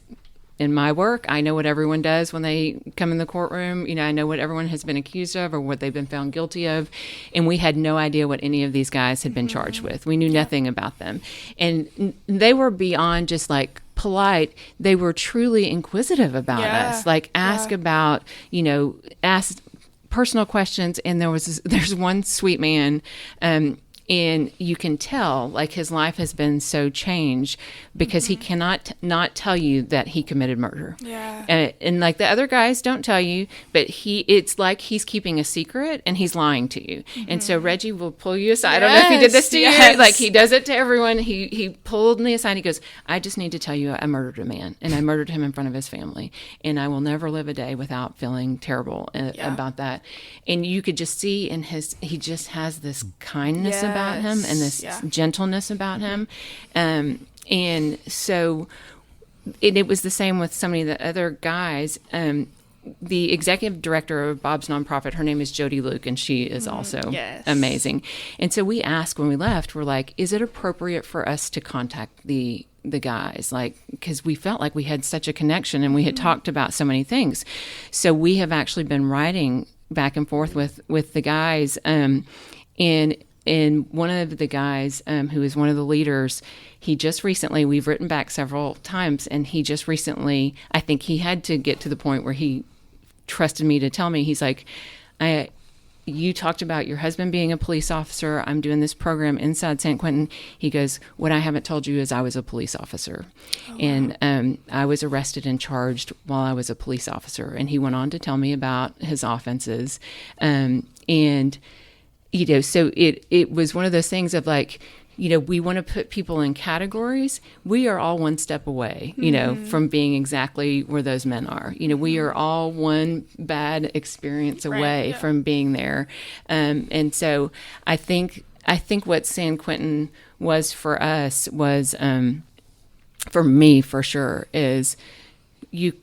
in my work, I know what everyone does when they come in the courtroom. I know what everyone has been accused of or what they've been found guilty of. And we had no idea what any of these guys had been charged with. We knew nothing about them. And they were beyond just like polite. They were truly inquisitive about us, like ask about, ask personal questions. And there's one sweet man, and you can tell, like, his life has been so changed because he cannot not tell you that he committed murder. Yeah. And like the other guys don't tell you, but it's like he's keeping a secret and he's lying to you. And so Reggie will pull you aside. I don't know if he did this to you. Like, he does it to everyone. He pulled me aside. He goes, I just need to tell you I murdered a man, and I murdered him in front of his family. And I will never live a day without feeling terrible about that. And you could just see he just has this kindness about him and this gentleness about him. And so it was the same with so many of the other guys. The executive director of Bob's nonprofit, her name is Jody Luke, and she is also amazing. And so we asked when we left, we're like, is it appropriate for us to contact the guys? Like, because we felt like we had such a connection and we had talked about so many things. So we have actually been writing back and forth with the guys. And one of the guys who is one of the leaders, he just recently, we've written back several times, and he just recently, I think he had to get to the point where he trusted me to tell me, he's like, you talked about your husband being a police officer. I'm doing this program inside San Quentin. He goes, what I haven't told you is I was a police officer. Oh, wow. And I was arrested and charged while I was a police officer. And he went on to tell me about his offenses. So it was one of those things of like, we want to put people in categories. We are all one step away, from being exactly where those men are. We are all one bad experience away from being there. And so I think what San Quentin was for us was, for me for sure, is you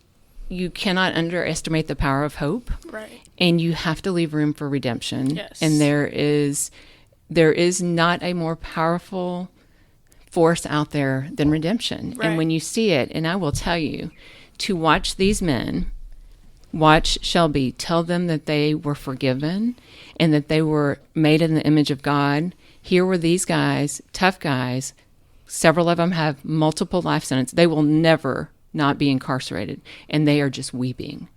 cannot underestimate the power of hope. Right. And you have to leave room for redemption. Yes. And there is not a more powerful force out there than redemption. Right. And when you see it, and I will tell you, to watch these men, watch Shelby, tell them that they were forgiven and that they were made in the image of God. Here were these guys, tough guys. Several of them have multiple life sentences. They will never not be incarcerated, and they are just weeping.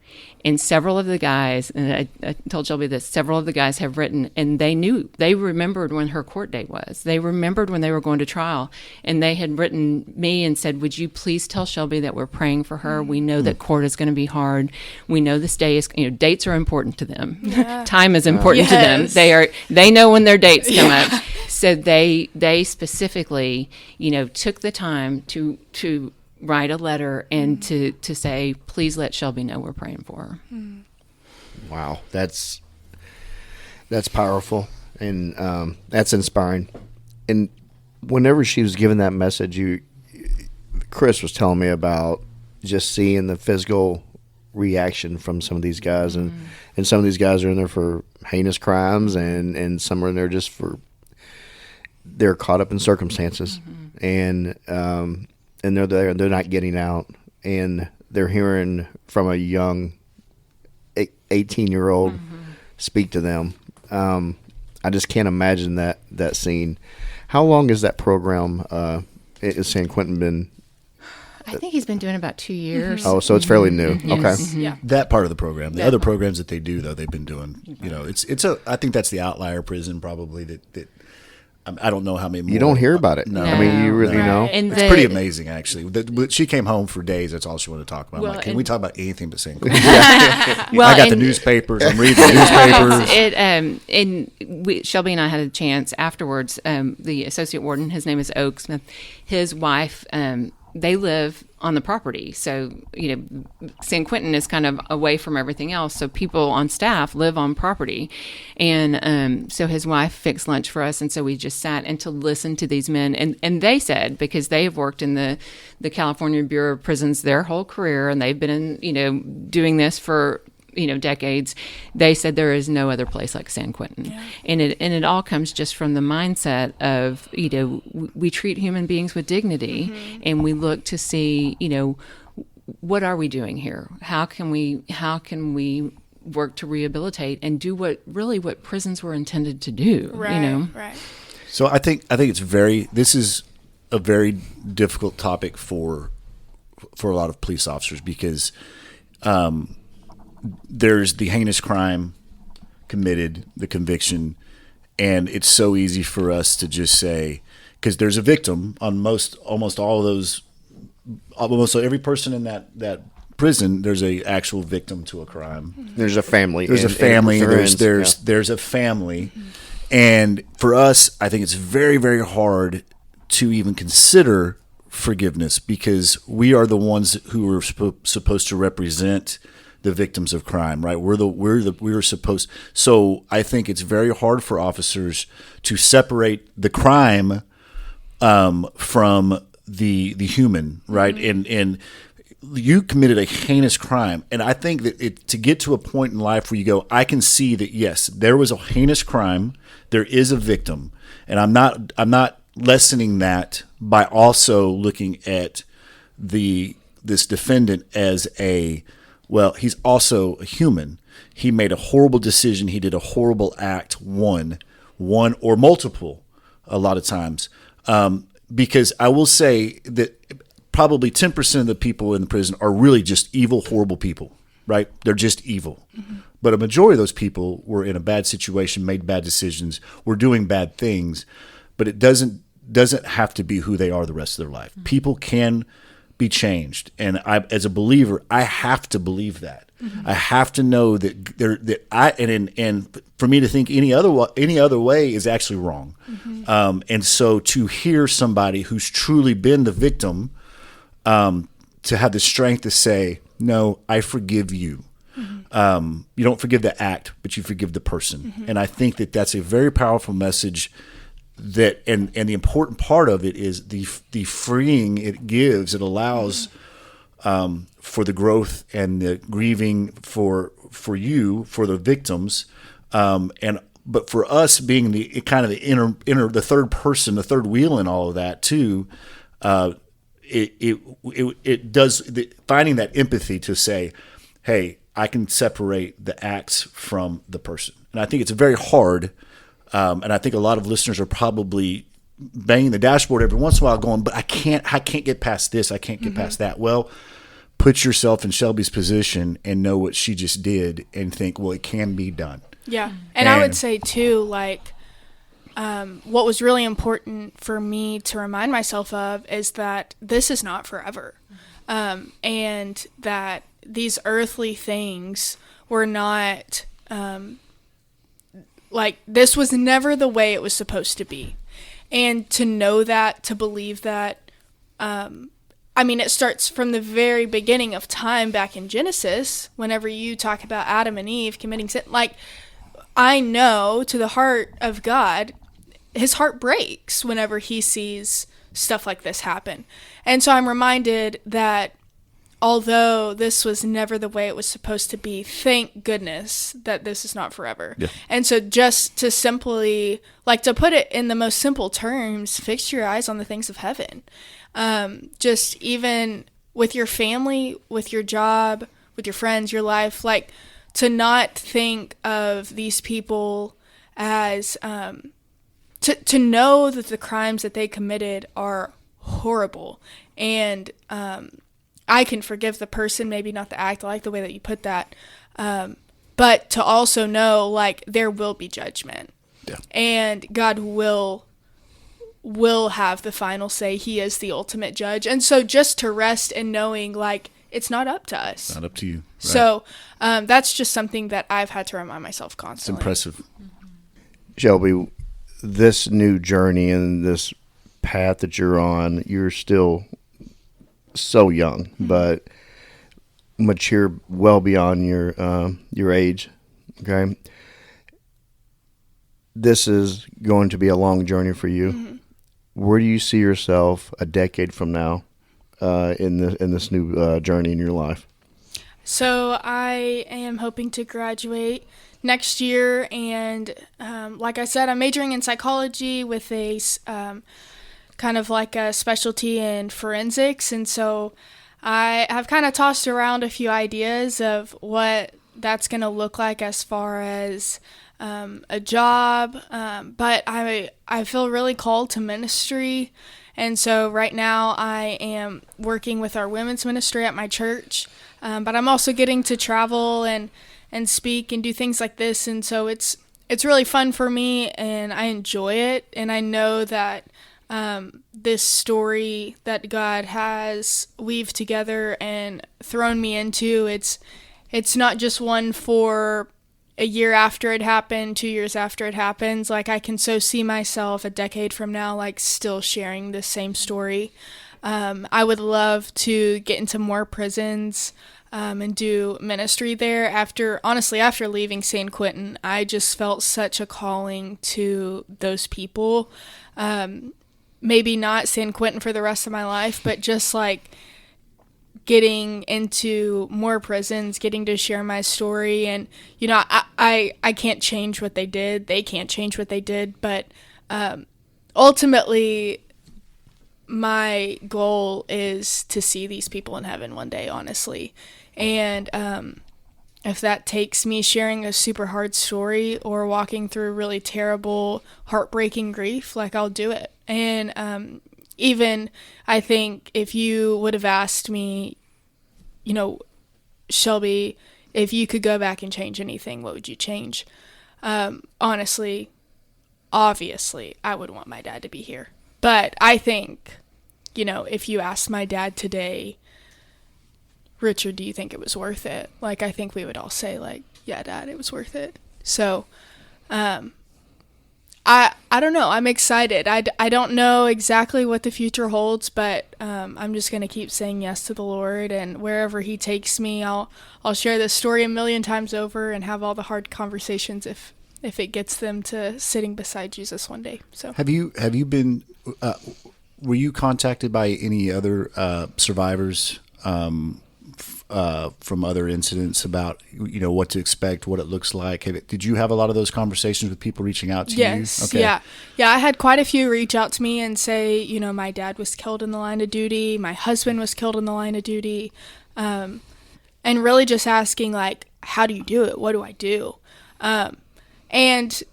And several of the guys, and I told Shelby this, several of the guys have written, and they remembered when her court date was. They remembered when they were going to trial, and they had written me and said, would you please tell Shelby that we're praying for her? We know that court is going to be hard. We know this day is, dates are important to them. Yeah. Time is important to them. They know when their dates come up. So they specifically, took the time to write a letter and to say, please let Shelby know we're praying for her. Wow, that's powerful, and that's inspiring. And whenever she was giving that message, Chris was telling me about just seeing the physical reaction from some of these guys, and some of these guys are in there for heinous crimes, and some are in there just for they're caught up in circumstances, and they're there, they're not getting out, and they're hearing from a young 18-year-old speak to them. I just can't imagine that scene. How long has that program at San Quentin been? I think he's been doing about 2 years. Oh, so it's fairly new. Yes. Okay. Yeah. That part of the program. The other programs that they do, though, they've been doing. I think that's the outlier prison probably that I don't know how many more. You don't hear about it. No. I mean, you really know. And It's pretty amazing, actually. She came home for days. That's all she wanted to talk about. I'm like, can we talk about anything but San Quentin? Well, I got the newspapers. I'm reading the newspapers. Shelby and I had a chance afterwards. The associate warden, his name is Oak Smith. His wife, they live on the property. So, San Quentin is kind of away from everything else. So people on staff live on property. And so his wife fixed lunch for us. And so we just sat and to listen to these men. And they said, because they have worked in the California Bureau of Prisons their whole career, and they've been in, doing this for decades, they said there is no other place like San Quentin. Yeah. And it all comes just from the mindset of, we treat human beings with dignity, and we look to see, what are we doing here? How can we work to rehabilitate and do what prisons were intended to do, Right. So I think this is a very difficult topic for a lot of police officers, because there's the heinous crime committed, the conviction, and it's so easy for us to just say, because there's a victim on almost all of those, almost every person in that prison, there's a actual victim to a crime. There's a family. There's a family. There's a family, and for us, I think it's very, very hard to even consider forgiveness, because we are the ones who are supposed to represent the victims of crime, right? We're supposed. So I think it's very hard for officers to separate the crime from the human, right? And you committed a heinous crime, and I think that to get to a point in life where you go, I can see that yes, there was a heinous crime, there is a victim, and I'm not lessening that by also looking at this defendant as he's also a human. He made a horrible decision. He did a horrible act, one or multiple, a lot of times. Because I will say that probably 10% of the people in the prison are really just evil, horrible people, right? They're just evil. But a majority of those people were in a bad situation, made bad decisions, were doing bad things. But it doesn't have to be who they are the rest of their life. People can be changed. And I, as a believer, I have to believe that. I have to know and for me to think any other way is actually wrong. And so to hear somebody who's truly been the victim, to have the strength to say, no, I forgive you. You don't forgive the act, but you forgive the person. And I think that that's a very powerful message. That and the important part of it is the freeing it gives. It allows for the growth and the grieving for you, for the victims, but for us being the kind of the third person, the third wheel in all of that too. It does finding that empathy to say, hey, I can separate the acts from the person, and I think it's very hard. And I think a lot of listeners are probably banging the dashboard every once in a while going, but I can't get past this. I can't get past that. Well, put yourself in Shelby's position and know what she just did and think, well, it can be done. Yeah. And I would say too, like, what was really important for me to remind myself of is that this is not forever. And that these earthly things were not, like, this was never the way it was supposed to be. And to know that, to believe that, I mean, it starts from the very beginning of time back in Genesis, whenever you talk about Adam and Eve committing sin. Like, I know to the heart of God, his heart breaks whenever he sees stuff like this happen. And so I'm reminded that although this was never the way it was supposed to be, thank goodness that this is not forever. Yeah. And so just to simply, like, to put it in the most simple terms, fix your eyes on the things of heaven. Just even with your family, with your job, with your friends, your life, like, to not think of these people as, to know that the crimes that they committed are horrible. And, I can forgive the person, maybe not the act. I like the way that you put that. But to also know, like, there will be judgment. Yeah. And God will have the final say. He is the ultimate judge. And so just to rest in knowing, like, it's not up to us. It's not up to you. Right. So that's just something that I've had to remind myself constantly. It's impressive. Shelby, this new journey and this path that you're on, you're still so young, but mature well beyond your age. Okay, this is going to be a long journey for you. Where do you see yourself a decade from now in this new journey in your life? So I am hoping to graduate next year, and like I said, I'm majoring in psychology with a kind of like a specialty in forensics. And so I have kind of tossed around a few ideas of what that's going to look like as far as a job. But I feel really called to ministry. And so right now I am working with our women's ministry at my church. But I'm also getting to travel and speak and do things like this. And so it's really fun for me, and I enjoy it. And I know that this story that God has weaved together and thrown me into, it's not just one for a year after it happened, 2 years after it happens. Like, I can so see myself a decade from now, like, still sharing this same story. I would love to get into more prisons and do ministry there. After leaving San Quentin, I just felt such a calling to those people. Maybe not San Quentin for the rest of my life, but just like getting into more prisons, getting to share my story. And, you know, I can't change what they did. They can't change what they did. But ultimately, my goal is to see these people in heaven one day, honestly. And if that takes me sharing a super hard story or walking through really terrible, heartbreaking grief, like, I'll do it. And even I think if you would have asked me, you know, Shelby, if you could go back and change anything, what would you change? Honestly, obviously, I would want my dad to be here. But I think if you asked my dad today, Richard, do you think it was worth it? Like, I think we would all say, like, yeah, Dad, it was worth it. So, I don't know. I'm excited. I don't know exactly what the future holds, but I'm just going to keep saying yes to the Lord, and wherever he takes me, I'll share this story a million times over and have all the hard conversations if it gets them to sitting beside Jesus one day. So have you been were you contacted by any other survivors from other incidents about what to expect, what it looks like? Did you have a lot of those conversations with people reaching out to you? Yes. Okay. Yeah. I had quite a few reach out to me and say, my dad was killed in the line of duty, my husband was killed in the line of duty, and really just asking, like, how do you do it? What do I do? And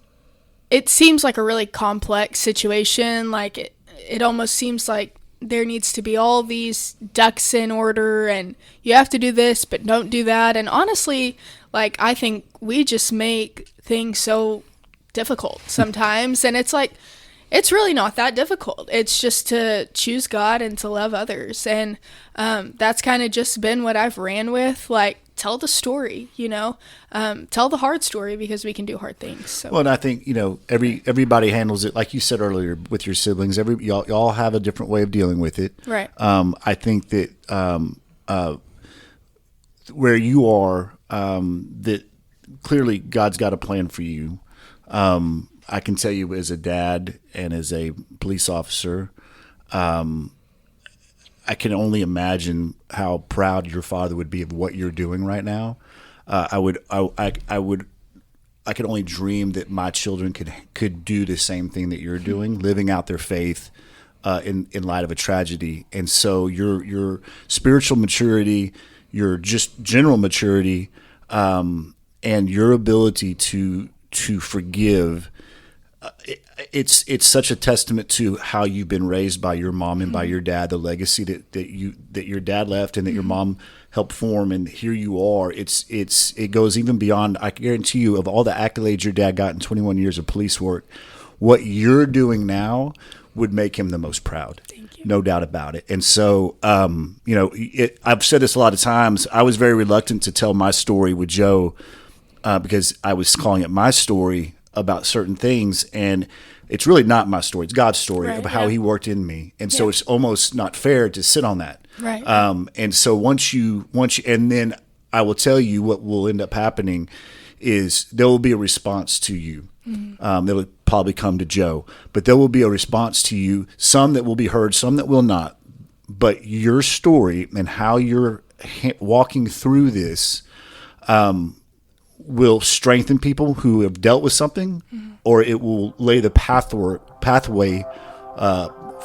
it seems like a really complex situation. Like, it almost seems like there needs to be all these ducks in order, and you have to do this, but don't do that. And honestly, like, I think we just make things so difficult sometimes. And it's like, it's really not that difficult. It's just to choose God and to love others. And that's kind of just been what I've ran with. Like, tell the story, tell the hard story, because we can do hard things. So. Well, and I think, everybody handles it, like you said earlier, with your siblings. Y'all have a different way of dealing with it. Right. I think that where you are, that clearly God's got a plan for you. I can tell you, as a dad and as a police officer, I can only imagine how proud your father would be of what you're doing right now. I could only dream that my children could do the same thing that you're doing, living out their faith in light of a tragedy. And so your spiritual maturity, your just general maturity, and your ability to forgive. It's such a testament to how you've been raised by your mom and by your dad, the legacy that your dad left and that your mom helped form, and here you are. It goes even beyond. I guarantee you, of all the accolades your dad got in 21 years of police work, what you're doing now would make him the most proud. Thank you. No doubt about it. And so, I've said this a lot of times. I was very reluctant to tell my story with Joe because I was calling it my story about certain things, and it's really not my story. It's God's story of how he worked in me. And so it's almost not fair to sit on that. Right. And so once you, and then I will tell you what will end up happening is there will be a response to you. Mm-hmm. It'll probably come to Joe, but there will be a response to you, some that will be heard, some that will not. But your story and how you're walking through this, will strengthen people who have dealt with something, or it will lay the pathway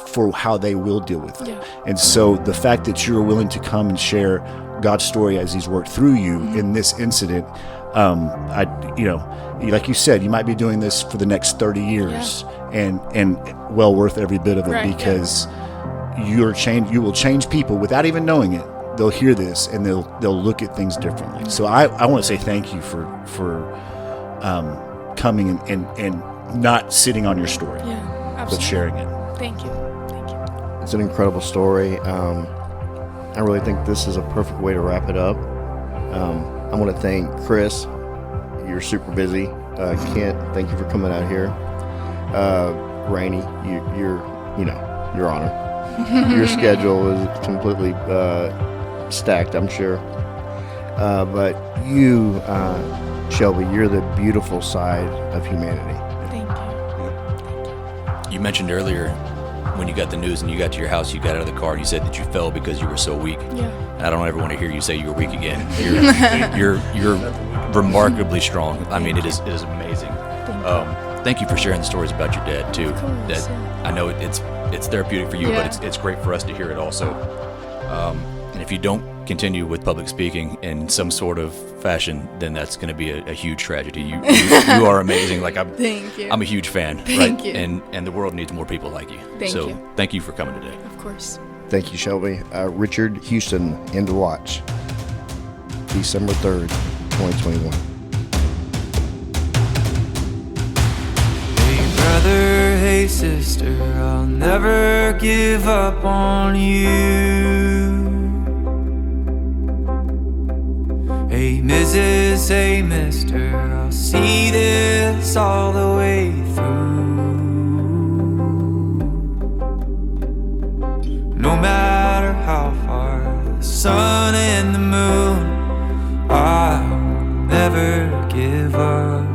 for how they will deal with it. Yeah. And so the fact that you're willing to come and share God's story as he's worked through you in this incident, like you said, you might be doing this for the next 30 years and well worth every bit of it, because you will change people without even knowing it. They'll hear this and they'll look at things differently. So I want to say thank you for coming and not sitting on your story, but sharing it. Thank you. It's an incredible story. I really think this is a perfect way to wrap it up. I want to thank Chris. You're super busy. Kent, thank you for coming out here. Rainey, you're on her. Your schedule is completely stacked, I'm sure. But you, Shelby, you're the beautiful side of humanity. Thank you. You mentioned earlier when you got the news and you got to your house, you got out of the car and you said that you fell because you were so weak. Yeah. And I don't ever want to hear you say you were weak again. You're remarkably strong. I mean, it is amazing. Thank you for sharing the stories about your dad too. I know it's therapeutic for you, but it's great for us to hear it also. And if you don't continue with public speaking in some sort of fashion, then that's going to be a huge tragedy. You are amazing. Like Thank you. I'm a huge fan. Thank you. And the world needs more people like you. Thank you for coming today. Of course. Thank you, Shelby. Richard Houston, End of Watch, December 3rd, 2021. Hey brother, hey hey sister, I'll never give up on you. Hey Mrs., hey mister, I'll see this all the way through. No matter how far the sun and the moon, I'll never give up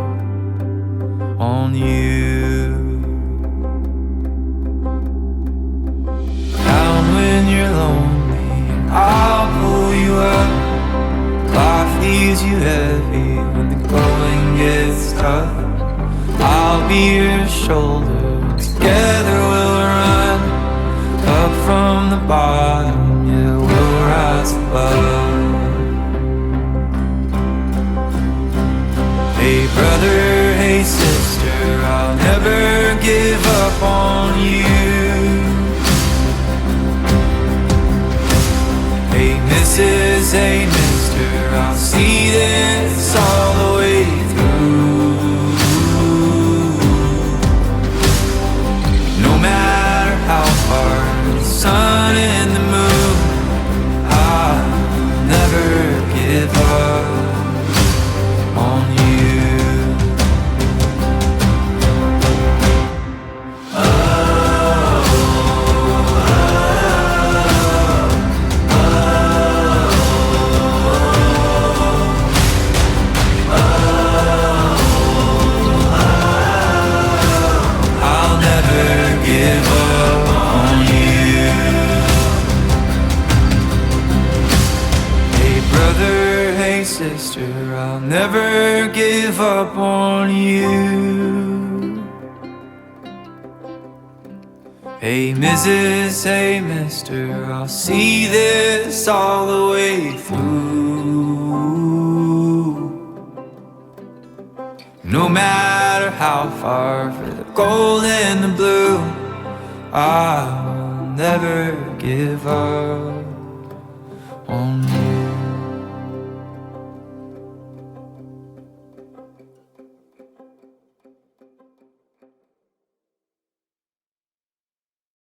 on you. Down when you're lonely, I'll pull you up. Life leaves you heavy when the going gets tough. I'll be your shoulder, together we'll run up from the bottom, yeah, we'll rise above. Hey brother, hey sister, I'll never give up on you. Hey Mrs., hey mister, I'll see this all the way through. No matter how far the sun and the moon, I'll never give up on you. Give up on you. Hey brother, hey sister, I'll never give up on you. Hey Mrs., hey mister, I'll see this all the way through. No matter how far, for the gold and the blue, I'll never give up on you.